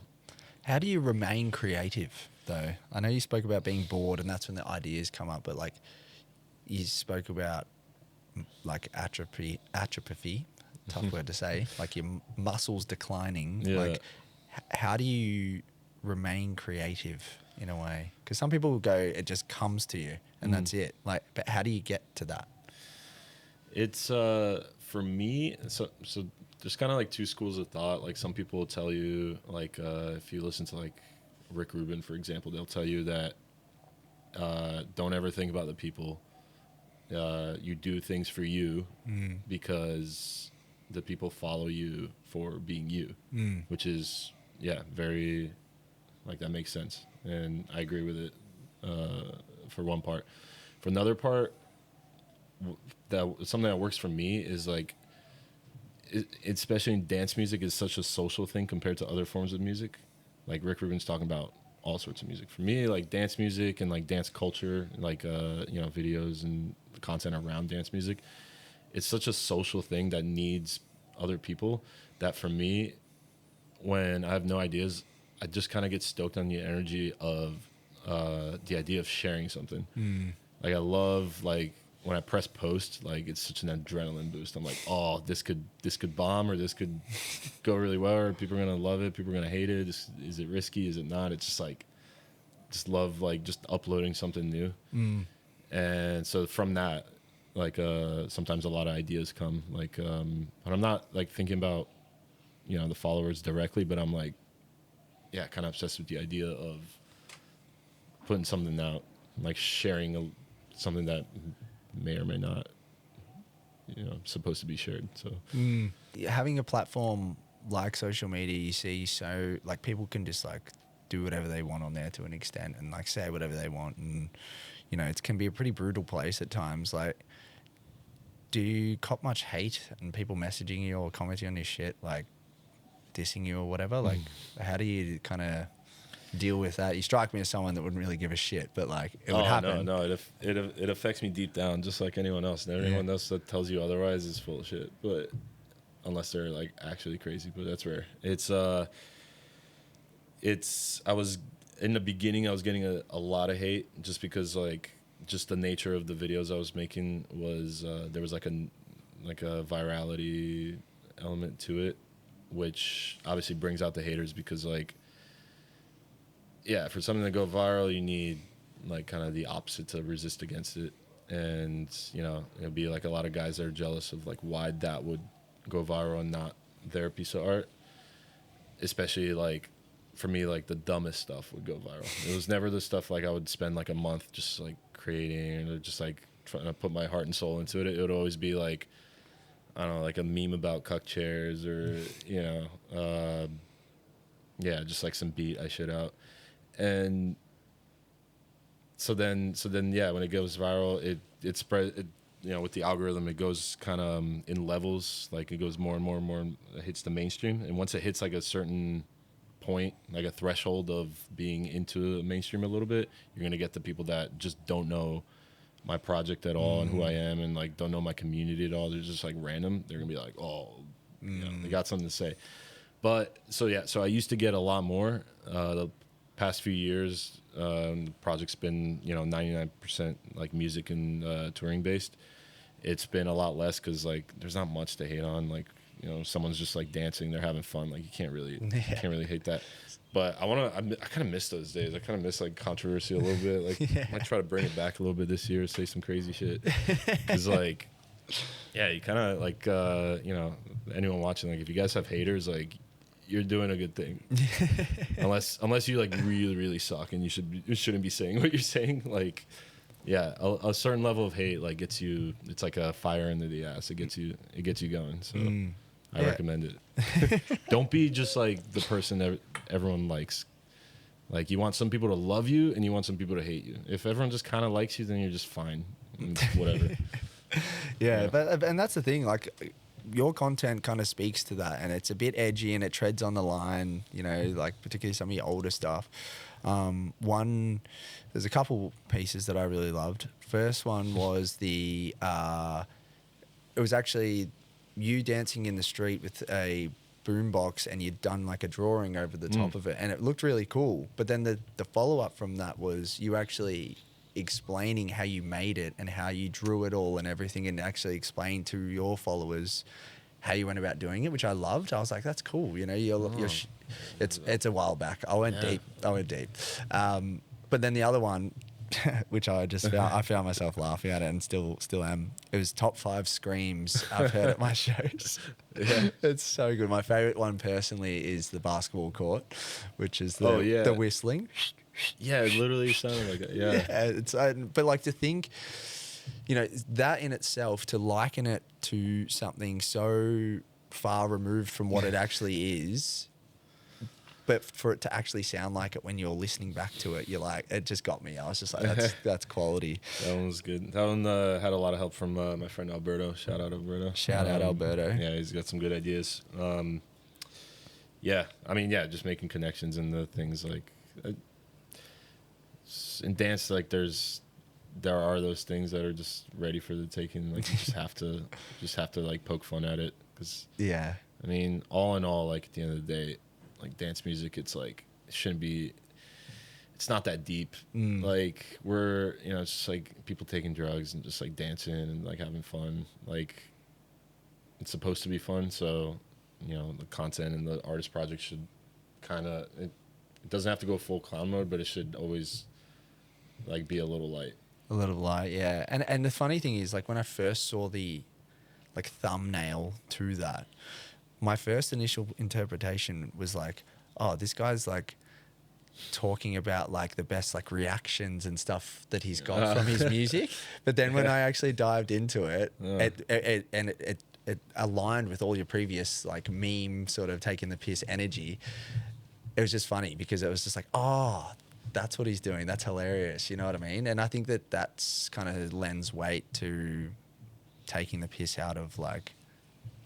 A: how do you remain creative though? I know you spoke about being bored and that's when the ideas come up, but like you spoke about like atrophy, tough word to say, like your muscles declining. Like how do you remain creative in a way? Because some people will go, it just comes to you and that's it. Like, but how do you get to that?
B: It's for me, so there's kind of like two schools of thought. Like some people will tell you, like if you listen to like Rick Rubin, for example, they'll tell you that don't ever think about the people. You do things for you because the people follow you for being you, which is very, like, that makes sense, and I agree with it for one part. For another part, something that works for me is like, especially in dance music, is such a social thing compared to other forms of music. Like Rick Rubin's talking about all sorts of music. For me, like dance music and like dance culture, like videos and content around dance music, it's such a social thing that needs other people, that for me, when I have no ideas, I just kind of get stoked on the energy of the idea of sharing something. Like I love, like when I press post, like it's such an adrenaline boost. I'm like, oh, this could bomb, or this could go really well, or people are gonna love it, people are gonna hate it. Is it risky? Is it not? It's just like, just love like just uploading something new. And so from that, like sometimes a lot of ideas come. Like, but I'm not like thinking about the followers directly, but I'm like, kind of obsessed with the idea of putting something out, like sharing something that may or may not, supposed to be shared. So
A: having a platform like social media, you see, so like people can just like do whatever they want on there to an extent, and like say whatever they want, and it can be a pretty brutal place at times. Like, do you cop much hate and people messaging you or commenting on your shit, like dissing you or whatever? Like, how do you kind of deal with that? You strike me as someone that wouldn't really give a shit, but like it would happen.
B: No, it affects me deep down, just like anyone else. And anyone else that tells you otherwise is full of shit. But unless they're like actually crazy, but that's rare. I was in the beginning, I was getting a lot of hate just because like just the nature of the videos I was making was there was like a virality element to it, which obviously brings out the haters because like, yeah, for something to go viral, you need like kind of the opposite to resist against it. And, you know, it'd be like a lot of guys that are jealous of like why that would go viral and not their piece of art. Especially like for me, like the dumbest stuff would go viral. It was never the stuff like I would spend like a month just like creating or just like trying to put my heart and soul into it. It would always be like, I don't know, like a meme about cuck chairs or, you know, yeah, just like some beat I shit out. And so then, yeah, when it goes viral, it spread, you know, with the algorithm, it goes kind of in levels, like it goes more and more and more, it hits the mainstream. And once it hits like a certain point, like a threshold of being into the mainstream a little bit, you're going to get the people that just don't know my project at all and who I am and like don't know my community at all. They're just like random. They're going to be like, oh, you know, they got something to say. But so, yeah, so I used to get a lot more. The past few years, the project's been, you know, 99% like music and touring based. It's been a lot less because like there's not much to hate on. Like, you know, someone's just like dancing, they're having fun. Like you can't really hate that. But I kind of miss those days. I kind of miss like controversy a little bit. Like I might try to bring it back a little bit this year, say some crazy shit. Because like, yeah, you kind of like, you know, anyone watching, like if you guys have haters, like you're doing a good thing. unless you like really, really suck and you shouldn't be saying what you're saying. Like, yeah, a certain level of hate like gets you. It's like a fire into the ass. It gets you going. So I recommend it. Don't be just like the person that everyone likes. Like you want some people to love you and you want some people to hate you. If everyone just kind of likes you, then you're just fine. Whatever.
A: Yeah, but and that's the thing. Like your content kind of speaks to that, and it's a bit edgy and it treads on the line. You know, like particularly some of your older stuff. There's a couple pieces that I really loved. First one was it was actually you dancing in the street with a boombox and you'd done like a drawing over the top of it and it looked really cool. But then the follow-up from that was you actually explaining how you made it and how you drew it all and everything and actually explain to your followers how you went about doing it, which I loved. I was like, that's cool. You know, it's a while back. I went deep. But then the other one, which I found myself laughing at it and still am. It was top 5 screams I've heard at my shows. Yeah. It's so good. My favorite one personally is the basketball court, which is the whistling.
B: Yeah, it literally sounded like that. Yeah.
A: But like to think, you know, that in itself, to liken it to something so far removed from what it actually is, but for it to actually sound like it when you're listening back to it, you're like, it just got me. I was just like, that's quality.
B: That one was good. That one had a lot of help from my friend Alberto. Shout out Alberto.
A: Shout out Alberto.
B: Yeah, he's got some good ideas. Yeah, I mean, yeah, just making connections and the things like in dance, like there are those things that are just ready for the taking. Like you just have to like poke fun at it because I mean, all in all, like at the end of the day, like dance music, it's like it's not that deep. Like we're, you know, it's just like people taking drugs and just like dancing and like having fun. Like it's supposed to be fun, so you know the content and the artist project should kind of it doesn't have to go full clown mode, but it should always like be a little light.
A: A little light, yeah. And the funny thing is, like when I first saw the like thumbnail to that, my first initial interpretation was like, oh, this guy's like talking about like the best like reactions and stuff that he's got from his music. But then when I actually dived into it, it aligned with all your previous like meme sort of taking the piss energy. It was just funny because it was just like, oh, that's what he's doing. That's hilarious. You know what I mean? And I think that that's kind of lends weight to taking the piss out of like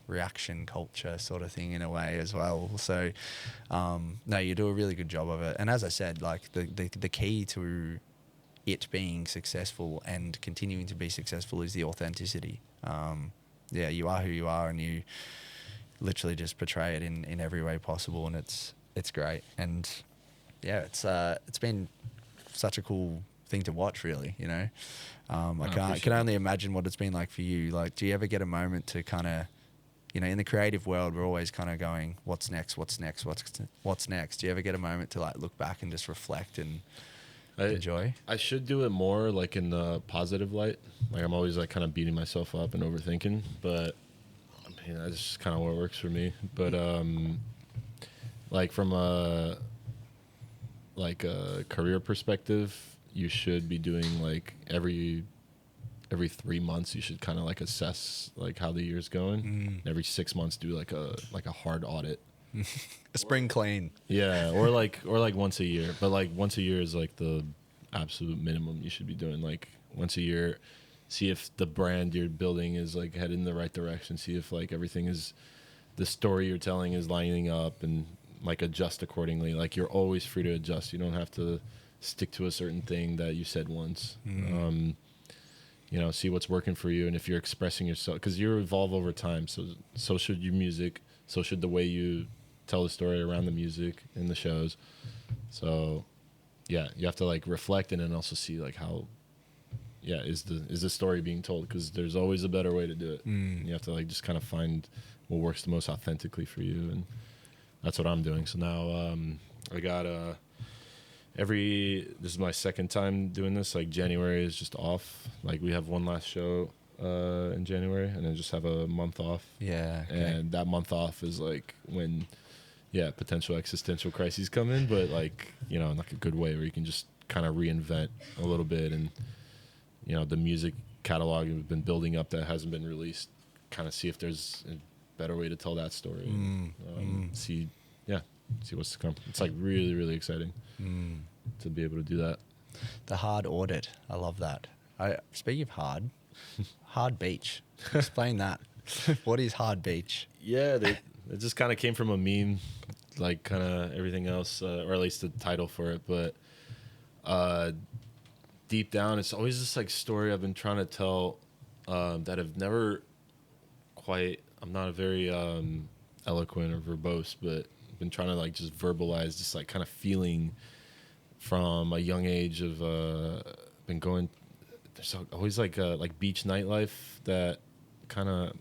A: reaction culture sort of thing in a way as well. So no, you do a really good job of it. And as I said, like the key to it being successful and continuing to be successful is the authenticity. Yeah, you are who you are, and you literally just portray it in every way possible, and it's great. And yeah, it's been such a cool thing to watch, really, you know. I can only imagine what it's been like for you. Like, do you ever get a moment to kind of, you know, in the creative world, we're always kind of going, what's next? What's next? What's next? Do you ever get a moment to like look back and just reflect and enjoy?
B: I should do it more like in the positive light. Like, I'm always like kind of beating myself up and overthinking, but I mean, that's just kind of what works for me. But like from a career perspective, you should be doing like every 3 months you should kind of like assess like how the year's going. Every 6 months do like a hard audit.
A: A spring clean.
B: Yeah, or like once a year. But like once a year is like the absolute minimum you should be doing. Like once a year, see if the brand you're building is like headed in the right direction. See if like everything is, the story you're telling is lining up, and like adjust accordingly. Like you're always free to adjust. You don't have to stick to a certain thing that you said once. You know, see what's working for you, and if you're expressing yourself, because you evolve over time. So should your music. So should the way you tell the story around the music in the shows. So yeah, you have to like reflect and then also see like how, yeah, is the story being told? Because there's always a better way to do it. You have to like just kind of find what works the most authentically for you, and that's what I'm doing. So now I got this is my second time doing this. Like January is just off. Like we have one last show in January, and then just have a month off.
A: Yeah, okay.
B: And that month off is like when, yeah, potential existential crises come in, but like, you know, in like a good way, where you can just kind of reinvent a little bit, and you know, the music catalog has been building up that hasn't been released, kind of see if there's a better way to tell that story. See what's to come. It's like really, really exciting to be able to do that.
A: The hard audit. I love that. Speaking of hard beach. Explain that. What is hard beach?
B: Yeah, it just kind of came from a meme, like kind of everything else, or at least the title for it. But deep down, it's always this like story I've been trying to tell that I've never quite. I'm not a very eloquent or verbose, but I've been trying to like just verbalize this like kind of feeling from a young age of been going. There's always like beach nightlife that kind of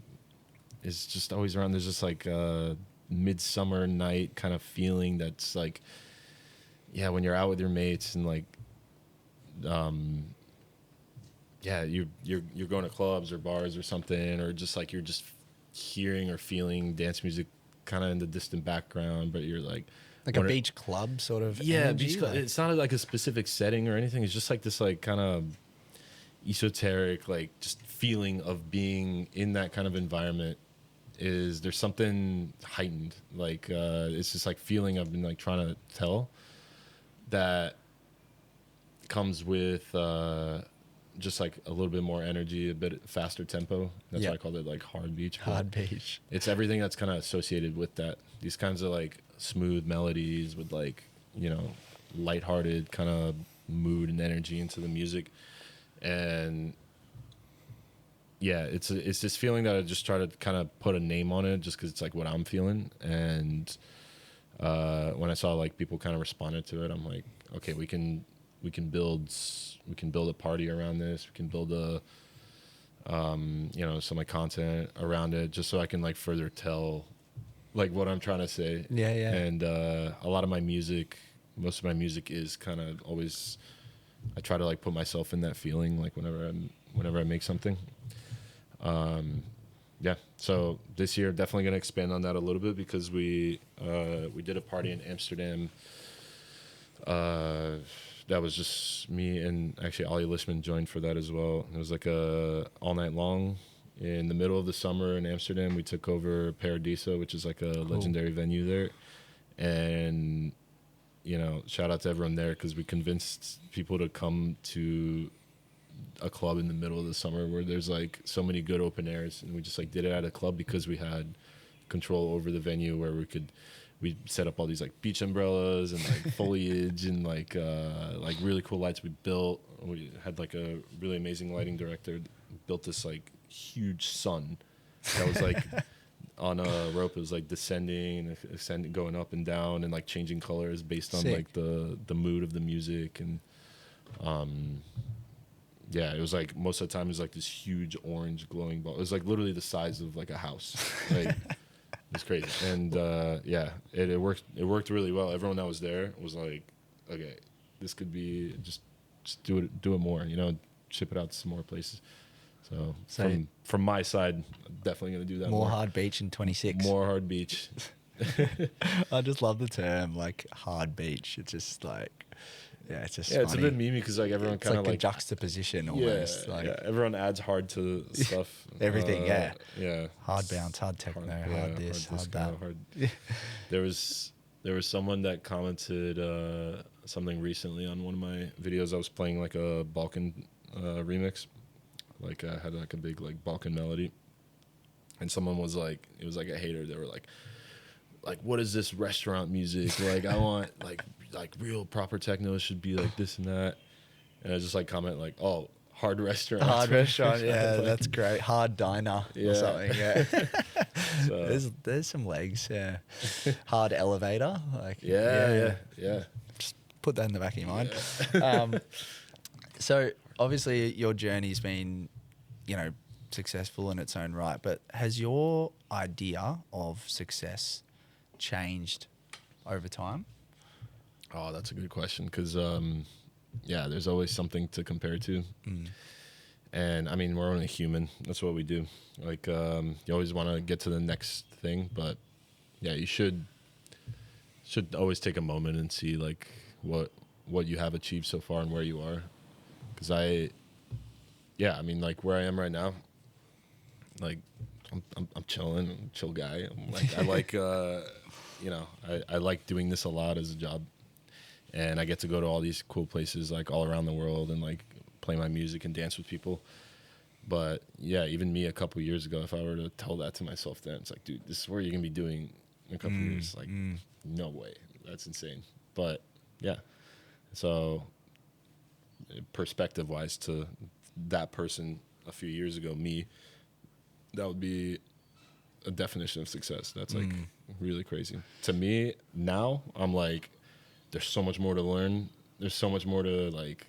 B: is just always around. There's just like a midsummer night kind of feeling that's like, yeah, when you're out with your mates and like, yeah, you're going to clubs or bars or something, or just like you're just hearing or feeling dance music kind of in the distant background, but you're like
A: a beach club sort of.
B: Yeah,
A: energy,
B: beach club. It's not like a specific setting or anything. It's just like this like kind of esoteric like just feeling of being in that kind of environment. There's something heightened, like it's just like feeling I've been like trying to tell that comes with just like a little bit more energy, a bit faster tempo. That's why I called it like hard beach.
A: Hard beach.
B: It's everything that's kind of associated with that. These kinds of like smooth melodies with like, you know, lighthearted kind of mood and energy into the music. And yeah, it's this feeling that I just try to kind of put a name on it, just because it's like what I'm feeling. And when I saw like people kind of responded to it, I'm like, okay, we can build a party around this. We can build a you know, some like content around it, just so I can like further tell like what I'm trying to say.
A: Yeah.
B: And a lot of my music, most of my music is kind of always, I try to like put myself in that feeling like whenever I make something. Yeah, so this year definitely gonna expand on that a little bit, because we did a party in Amsterdam. That was just me, and actually Ollie Lishman joined for that as well. It was like a all night long in the middle of the summer in Amsterdam. We took over Paradiso, which is like a legendary venue there, and you know, shout out to everyone there, because we convinced people to come to a club in the middle of the summer where there's like so many good open airs, and we just like did it at a club because we had control over the venue where we set up all these like beach umbrellas and like foliage and like really cool lights we built. We had like a really amazing lighting director built this like huge sun that was like on a rope. It was like descending and ascending, going up and down and like changing colors based on
A: Sick.
B: like the mood of the music. And yeah, it was like most of the time it was like this huge orange glowing ball. It was like literally the size of like a house. Like it was crazy. And yeah, it worked really well. Everyone that was there was like, okay, this could be just do it more, you know, ship it out to some more places. So from my side, definitely gonna do that.
A: More hard beach in 26.
B: More hard beach.
A: I just love the term like hard beach. It's just like, yeah, it's just
B: it's a
A: funny.
B: bit memey because like everyone
A: It's
B: kind
A: like
B: of
A: a
B: like
A: juxtaposition almost.
B: yeah,
A: like
B: yeah. Everyone adds hard to stuff.
A: Everything, yeah.
B: Yeah.
A: Hard bounce, hard techno, hard this, hard that.
B: There was someone that commented something recently on one of my videos. I was playing like a Balkan remix. Like I had like a big like Balkan melody, and someone was like, it was like a hater. They were like what is this restaurant music? Like I want like real proper techno should be like this and that. And I just like comment like, oh, hard restaurant.
A: Hard restaurant, yeah,
B: like,
A: that's great. Hard diner or something, yeah.
B: So,
A: there's some legs, yeah. Hard elevator, like
B: yeah.
A: Just put that in the back of your mind. So obviously your journey's been, you know, successful in its own right, but has your idea of success changed over time?
B: Oh, that's a good question because yeah, there's always something to compare to. And I mean, we're only human. That's what we do. Like you always want to get to the next thing, but yeah, you should always take a moment and see like what you have achieved so far and where you are. Because I mean, like where I am right now, like I'm chilling, I'm a chill guy. I'm like I like you know, I like doing this a lot as a job, and I get to go to all these cool places like all around the world and like play my music and dance with people. But yeah, even me a couple years ago, if I were to tell that to myself then, it's like, dude, this is where you're gonna be doing in a couple years. Like, no way, that's insane. But yeah, so perspective wise to that person a few years ago, me, that would be a definition of success. That's like really crazy. To me now, I'm like, there's so much more to learn. There's so much more to like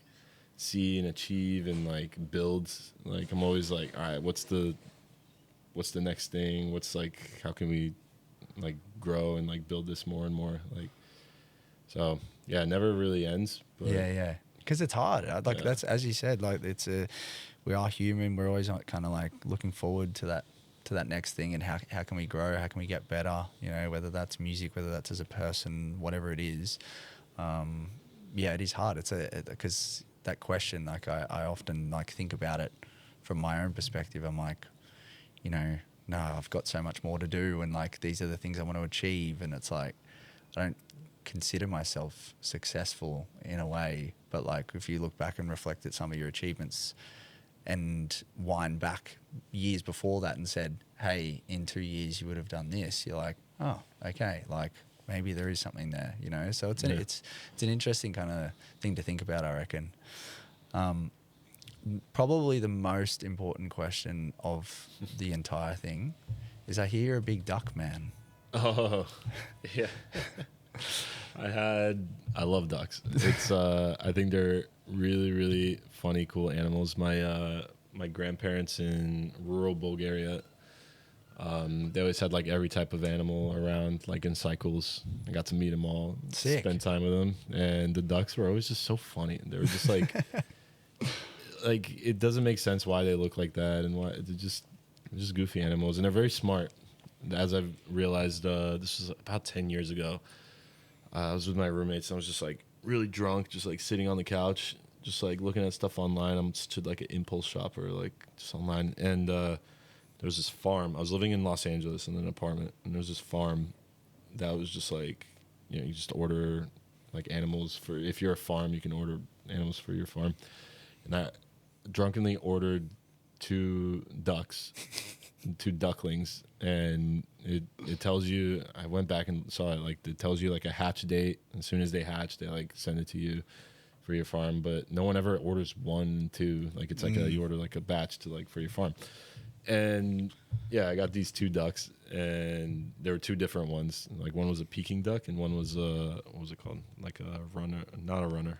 B: see and achieve and like build. Like I'm always like, all right, what's the next thing? What's like, how can we like grow and like build this more and more? Like, so yeah, it never really ends. But
A: Yeah. Because it's hard. Like that's, as you said, like we are human. We're always kind of like looking forward to that next thing and how can we grow? How can we get better? You know, whether that's music, whether that's as a person, whatever it is. Yeah, it is hard. It's because that question, like I often like think about it from my own perspective. I'm like, you know, no, I've got so much more to do, and like these are the things I want to achieve, and it's like I don't consider myself successful in a way, but like if you look back and reflect at some of your achievements and wind back years before that and said, hey, in 2 years you would have done this, you're like, oh, okay, like maybe there is something there, you know. So it's an interesting kind of thing to think about, I reckon. Probably the most important question of the entire thing is, I hear you're a big duck man.
B: Oh, yeah. I love ducks. It's I think they're really, really funny, cool animals. My grandparents in rural Bulgaria, they always had like every type of animal around, like in cycles. I got to meet them all,
A: Sick.
B: spend time with them, and the ducks were always just so funny. They were just like, like it doesn't make sense why they look like that and why they're just goofy animals, and they're very smart. As I've realized, this was about 10 years ago. I was with my roommates and I was just like really drunk, just like sitting on the couch, just like looking at stuff online. I'm just like an impulse shopper, like just online. And there was this farm. I was living in Los Angeles in an apartment, and there was this farm that was just like, you know, you just order like animals for, if you're a farm, you can order animals for your farm. And drunkenly ordered 2 ducklings, and it tells you. I went back and saw it. Like it tells you like a hatch date. As soon as they hatch, they like send it to you for your farm. But no one ever orders 1, 2. Like it's like you order like a batch to like for your farm. And yeah, I got these 2 ducks, and there were 2 different ones. Like one was a Peking duck, and one was what was it called? Like a runner, not a runner,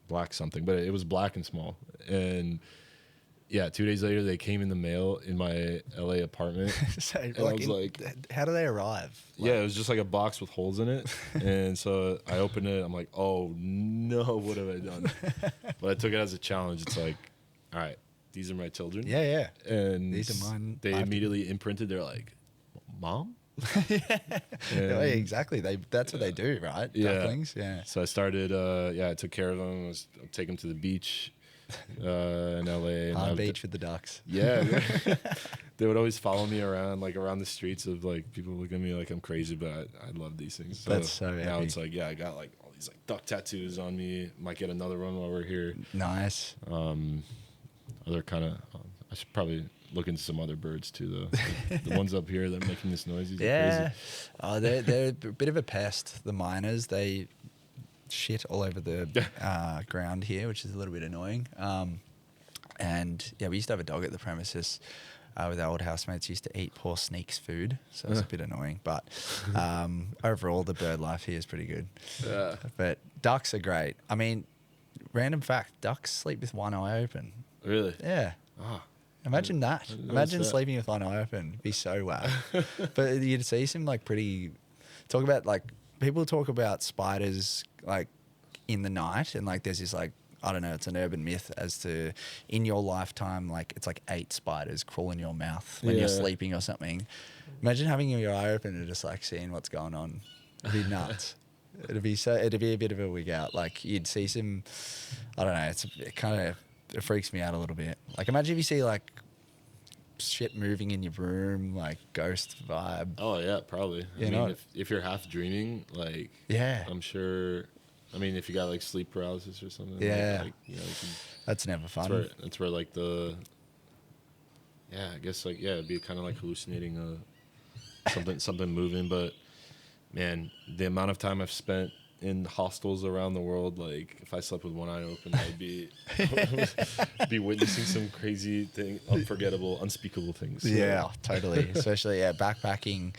B: black something, but it was black and small. And yeah, 2 days later, they came in the mail in my LA apartment.
C: So,
B: and I was like,
C: how do they arrive?
B: yeah, it was just like a box with holes in it. And so I opened it. I'm like, oh no, what have I done? But I took it as a challenge. It's like, all right, these are my children.
C: Yeah.
B: And
C: These are mine.
B: they immediately imprinted. They're like, Mom?
C: Yeah, exactly. That's what they do, right?
B: Yeah.
C: Ducklings. Yeah.
B: So I started, I took care of them. I'd take them to the beach in LA.
C: On beach with the ducks.
B: Yeah. They would always follow me around, like around the streets of like people look at me like I'm crazy, but I love these things. So
C: That's so
B: now
C: epic.
B: it's like, yeah, I got like all these like duck tattoos on me. Might get another one while we're here.
C: Nice.
B: Other kind of, I should probably look into some other birds too, though. The ones up here that are making this noise. These are
C: Yeah.
B: crazy.
C: Oh, they're a bit of a pest. The miners, they shit all over the ground here, which is a little bit annoying. And yeah, we used to have a dog at the premises. With our old housemates, used to eat poor Sneak's food, so it's a bit annoying. But overall, the bird life here is pretty good.
B: Yeah.
C: But ducks are great. I mean, random fact: ducks sleep with one eye open.
B: Really?
C: Yeah.
B: Ah.
C: Imagine that.
B: didn't notice
C: Imagine
B: that.
C: sleeping with one eye open. It'd be so whack. But you'd see some like pretty. Talk about like people talk about spiders like in the night, and like there's this like. I don't know, it's an urban myth as to in your lifetime, like it's like 8 spiders crawl in your mouth when you're
B: Yeah.
C: sleeping or something. Imagine having your eye open and just like seeing what's going on. It'd be nuts. It'd be a bit of a wig out. Like you'd see some, I don't know, it freaks me out a little bit. Like imagine if you see like shit moving in your room, like ghost vibe.
B: Oh yeah, probably.
C: You
B: I
C: know
B: mean, if you're half dreaming, like
C: Yeah.
B: I'm sure. I mean, if you got like sleep paralysis or something,
C: Yeah.
B: like, you know,
C: That's never fun.
B: that's where like I guess like it'd be kind of like hallucinating something moving. But man, the amount of time I've spent in hostels around the world, like if I slept with one eye open, I'd be witnessing some crazy thing, unforgettable, unspeakable things. So,
C: Yeah, totally. Especially backpacking.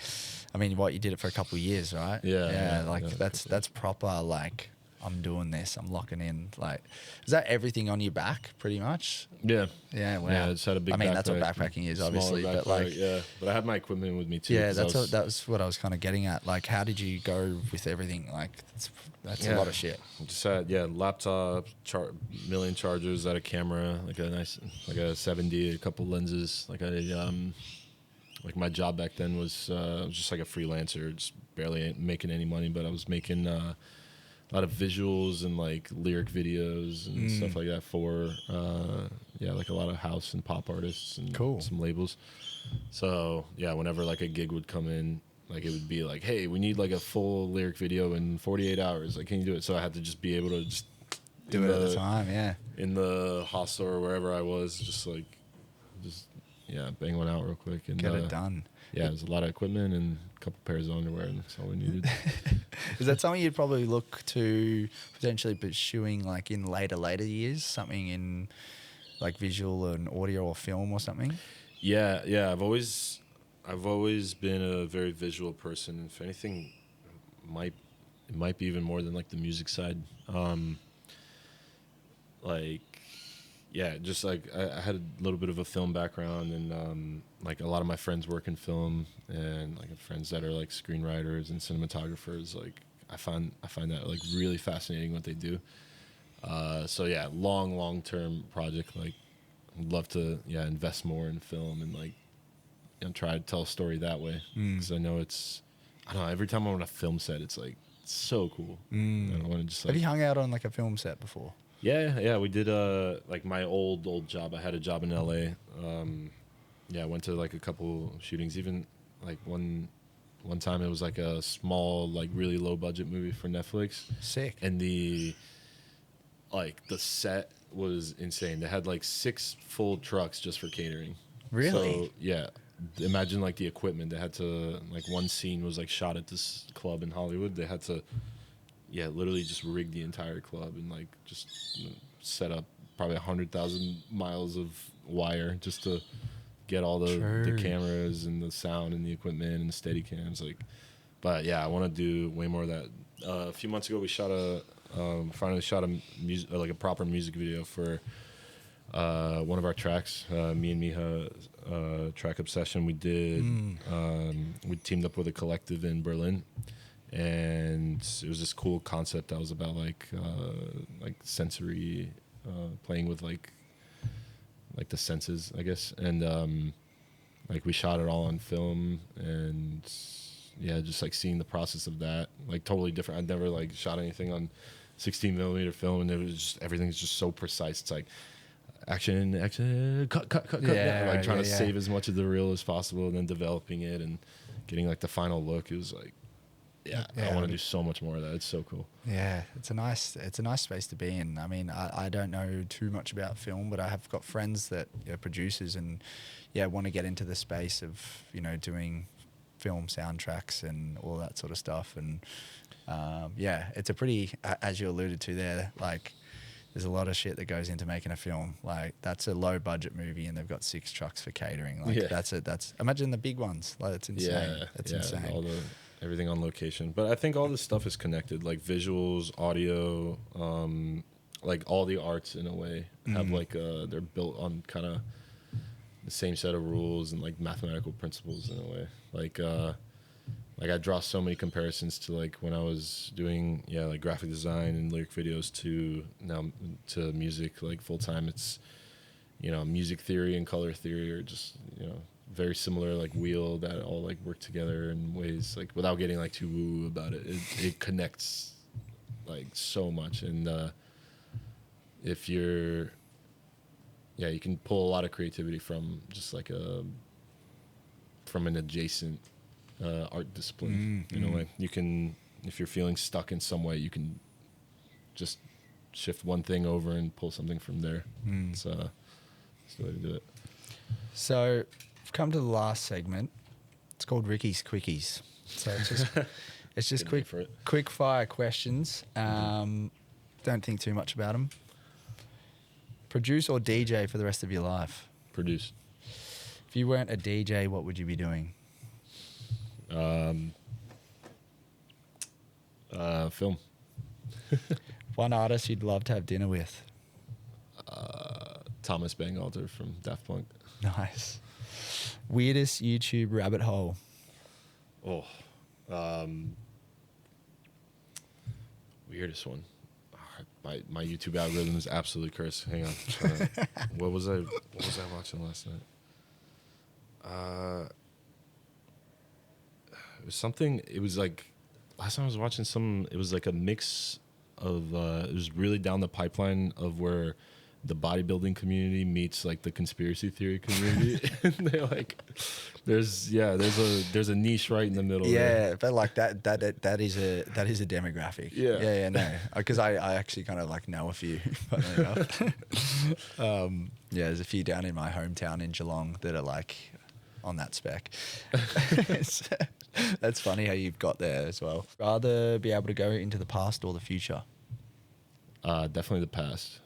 C: I mean, you did it for a couple of years, right?
B: Yeah,
C: Like
B: yeah,
C: that's proper. Like I'm doing this. I'm locking in. Like, is that everything on your back, pretty much?
B: Yeah.
C: Yeah. Wow.
B: Yeah, I just had a big.
C: I mean, that's what
B: backpack,
C: backpacking is,
B: smaller
C: obviously. But
B: backpack,
C: like,
B: yeah. But I had my equipment with me too.
C: yeah,
B: 'cause
C: that was what I was kind of getting at. Like, how did you go with everything? Like, that's a
B: Yeah.
C: lot of shit.
B: Just had laptop, million chargers, had a camera, like a 7D, a couple lenses, like my job back then was just like a freelancer, just barely making any money, but I was making a lot of visuals and like lyric videos and stuff like that for like a lot of house and pop artists and
C: Cool.
B: some labels. So yeah, whenever like a gig would come in, like it would be like, hey, we need like a full lyric video in 48 hours. Like, can you do it? So I had to just be able to just
C: Do it at the time. Yeah.
B: in the hostel or wherever I was, bang one out real quick and
C: Get it done.
B: Yeah, there's a lot of equipment and a couple pairs of underwear, and that's all we needed.
C: Is that something you'd probably look to potentially pursuing like in later years? Something in like visual and audio or film or something?
B: Yeah. I've always been a very visual person. If anything, it might be even more than like the music side. Just like I had a little bit of a film background, and like a lot of my friends work in film, and like friends that are like screenwriters and cinematographers. Like I find that like really fascinating what they do. Long term project. Like I'd love to invest more in film and like try to tell a story that way, because I know I don't know, every time I'm on a film set, it's like so cool. I want to just like,
C: Have you hung out on like a film set before?
B: Yeah, we did like my old job. I had a job in LA. I went to like a couple shootings. Even like one time it was like a small, like really low budget movie for Netflix.
C: Sick.
B: And the set was insane. They had like 6 full trucks just for catering.
C: Really?
B: So yeah, imagine like the equipment. They had to, like, one scene was like shot at this club in Hollywood. They had to, yeah, literally just rig the entire club and like just set up probably 100,000 miles of wire just to get all the cameras and the sound and the equipment and the steady cams. Like, but yeah, I want to do way more of that. A few months ago, we finally shot a music, like a proper music video for one of our tracks. Me and Miha, Track Obsession. We did. We teamed up with a collective in Berlin, and it was this cool concept that was about like sensory, playing with like the senses, I guess. And like we shot it all on film, and yeah, just like seeing the process of that, like totally different. I'd never like shot anything on 16 millimeter film, and it was just, everything's just so precise. It's like action, cut,
C: Yeah,
B: like trying to save as much of the reel as possible, and then developing it and getting like the final look. It was like, I want to do so much more of that. It's so cool.
C: Yeah, it's a nice space to be in. I mean, I don't know too much about film, but I have got friends that are producers and want to get into the space of doing film soundtracks and all that sort of stuff. And it's a pretty, as you alluded to there, like there's a lot of shit that goes into making a film. Like that's a low budget movie and they've got 6 trucks for catering. Like that's imagine the big ones. Like it's insane. It's insane.
B: Everything on location. But I think all this stuff is connected, like visuals, audio, like all the arts in a way have like they're built on kind of the same set of rules and like mathematical principles in a way. Like I draw so many comparisons to like when I was doing like graphic design and lyric videos to now to music like full time. It's music theory and color theory are just very similar, like wheel that all like work together in ways like without getting like too woo about it. It connects like so much, and if you're you can pull a lot of creativity from just like from an adjacent art discipline in a way. You can, if you're feeling stuck in some way, you can just shift one thing over and pull something from there. So that's the way to do it.
C: So we've come to the last segment. It's called Ricky's Quickies. So it's just quick fire questions. Don't think too much about them. Produce or DJ for the rest of your life?
B: Produce.
C: If you weren't a DJ, what would you be doing?
B: Film.
C: One artist you'd love to have dinner with?
B: Thomas Bangalter from Daft Punk.
C: Nice. Weirdest YouTube rabbit hole?
B: Weirdest one. My YouTube algorithm is absolutely cursed. Hang on. What was I watching last night? It was something. It was like last time I was watching it was like a mix of. It was really down the pipeline of where the bodybuilding community meets like the conspiracy theory community. And they like, there's a niche right in the middle.
C: Yeah,
B: there.
C: but like that is a demographic.
B: Yeah.
C: No, because I actually kind of like know a few. Funnily enough. There's a few down in my hometown in Geelong that are like on that spec. That's funny how you've got there as well. Rather be able to go into the past or the future?
B: Definitely the past.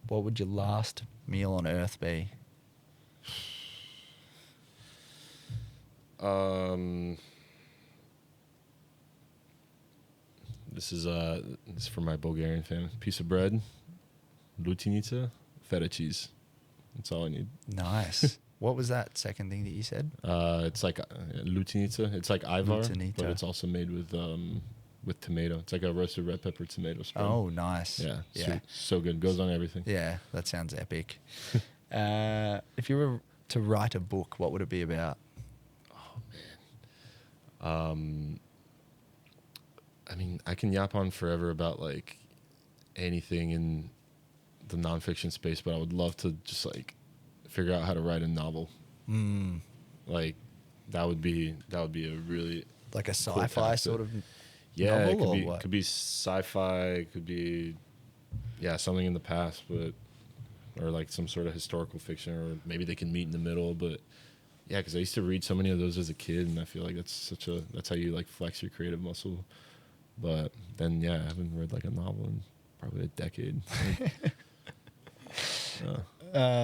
C: What would your last meal on earth be?
B: This is for my Bulgarian family. Piece of bread, lutenica, feta cheese. That's all I need.
C: Nice. What was that second thing that you said?
B: It's like lutenica. It's like ivar,
C: Lutenica.
B: but it's also made with tomato. It's like a roasted red pepper tomato spread.
C: Oh, nice.
B: Yeah. So good. Goes on everything.
C: Yeah, that sounds epic. If you were to write a book, what would it be about?
B: Oh, man. I mean, I can yap on forever about like anything in the nonfiction space, but I would love to just like figure out how to write a novel. Like that would be a really
C: like a
B: cool
C: sci-fi
B: task
C: sort of
B: yeah,
C: novel,
B: it could be sci-fi, it could be yeah, something in the past, but or like some sort of historical fiction, or maybe they can meet in the middle. But yeah, because I used to read so many of those as a kid, and I feel like that's how you like flex your creative muscle. But then yeah, I haven't read like a novel in probably a decade.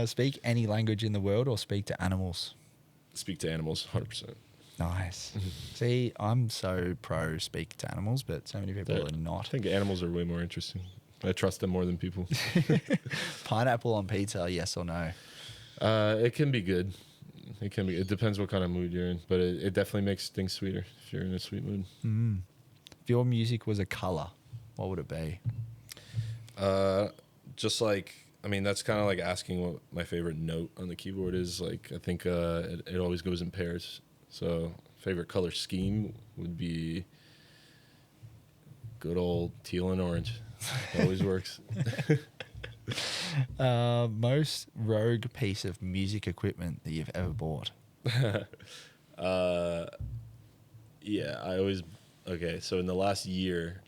C: Speak any language in the world or speak to animals?
B: Speak to animals, 100%.
C: Nice. See, I'm so pro speak to animals, but so many people are
B: I
C: not.
B: think animals are way more interesting. I trust them more than people.
C: Pineapple on pizza, yes or no?
B: It can be good. It can be. It depends what kind of mood you're in, but it definitely makes things sweeter if you're in a sweet mood.
C: If your music was a color, what would it be?
B: Just like, I mean, that's kind of like asking what my favorite note on the keyboard is. Like, I think it always goes in pairs. So, favorite color scheme would be good old teal and orange. Always works.
C: Most rogue piece of music equipment that you've ever bought?
B: Yeah, okay, so in the last year,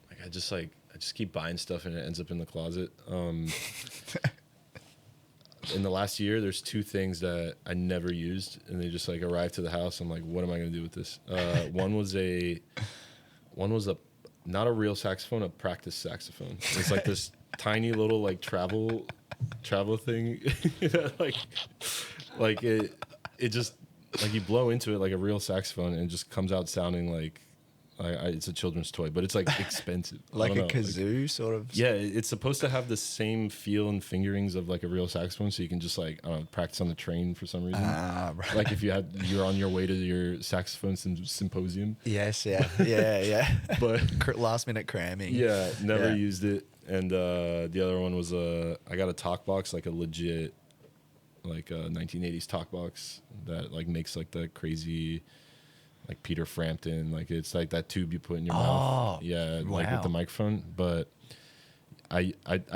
B: like I just keep buying stuff and it ends up in the closet. In the last year, there's two things that I never used, and they just like arrived to the house. I'm like, what am I gonna do with this? One was not a real saxophone, a practice saxophone. It's like this tiny little like travel thing, like it just like you blow into it like a real saxophone and it just comes out sounding like it's a children's toy, but it's like expensive.
C: Like a kazoo sort of?
B: Yeah, it's supposed to have the same feel and fingerings of like a real saxophone, so you can just like, I don't know, practice on the train for some reason.
C: Right.
B: Like if you're on your way to your saxophone symposium.
C: Yes, yeah. But last minute cramming.
B: Yeah, never used it. And the other one was I got a talk box, like a legit like 1980s talk box that like makes like the crazy like Peter Frampton, like it's like that tube you put in your mouth. Yeah, like with the microphone. But I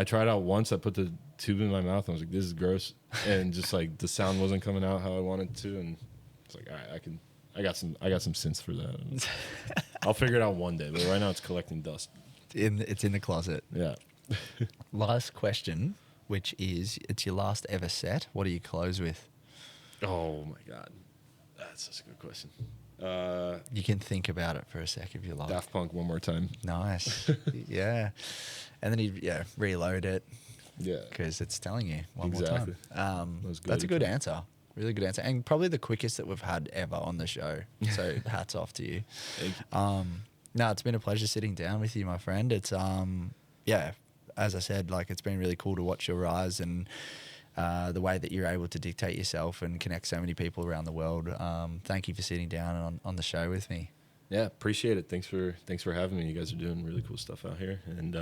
B: tried out once. I put the tube in my mouth and I was like, this is gross, and just like the sound wasn't coming out how I wanted to, and it's like, all right, I got some synths for that. I'll figure it out one day, but right now it's collecting dust.
C: It's in the closet.
B: Yeah.
C: Last question, which is, it's your last ever set. What do you close with?
B: Oh my God, that's such a good question.
C: You can think about it for a sec if you like.
B: Daft Punk, One More Time.
C: Nice. Yeah. And then you reload it.
B: Yeah.
C: Because it's telling you one more
B: Exactly.
C: time.
B: That was good.
C: That's a good answer. Really good answer. And probably the quickest that we've had ever on the show. So hats off to you.
B: Thank you.
C: No, it's been a pleasure sitting down with you, my friend. It's, as I said, like it's been really cool to watch your rise and the way that you're able to dictate yourself and connect so many people around the world. Thank you for sitting down on the show with me.
B: Yeah, appreciate it. Thanks for having me. You guys are doing really cool stuff out here. And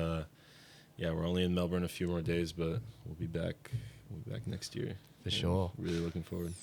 B: yeah, we're only in Melbourne a few more days, but we'll be back next year.
C: For sure.
B: Really looking forward.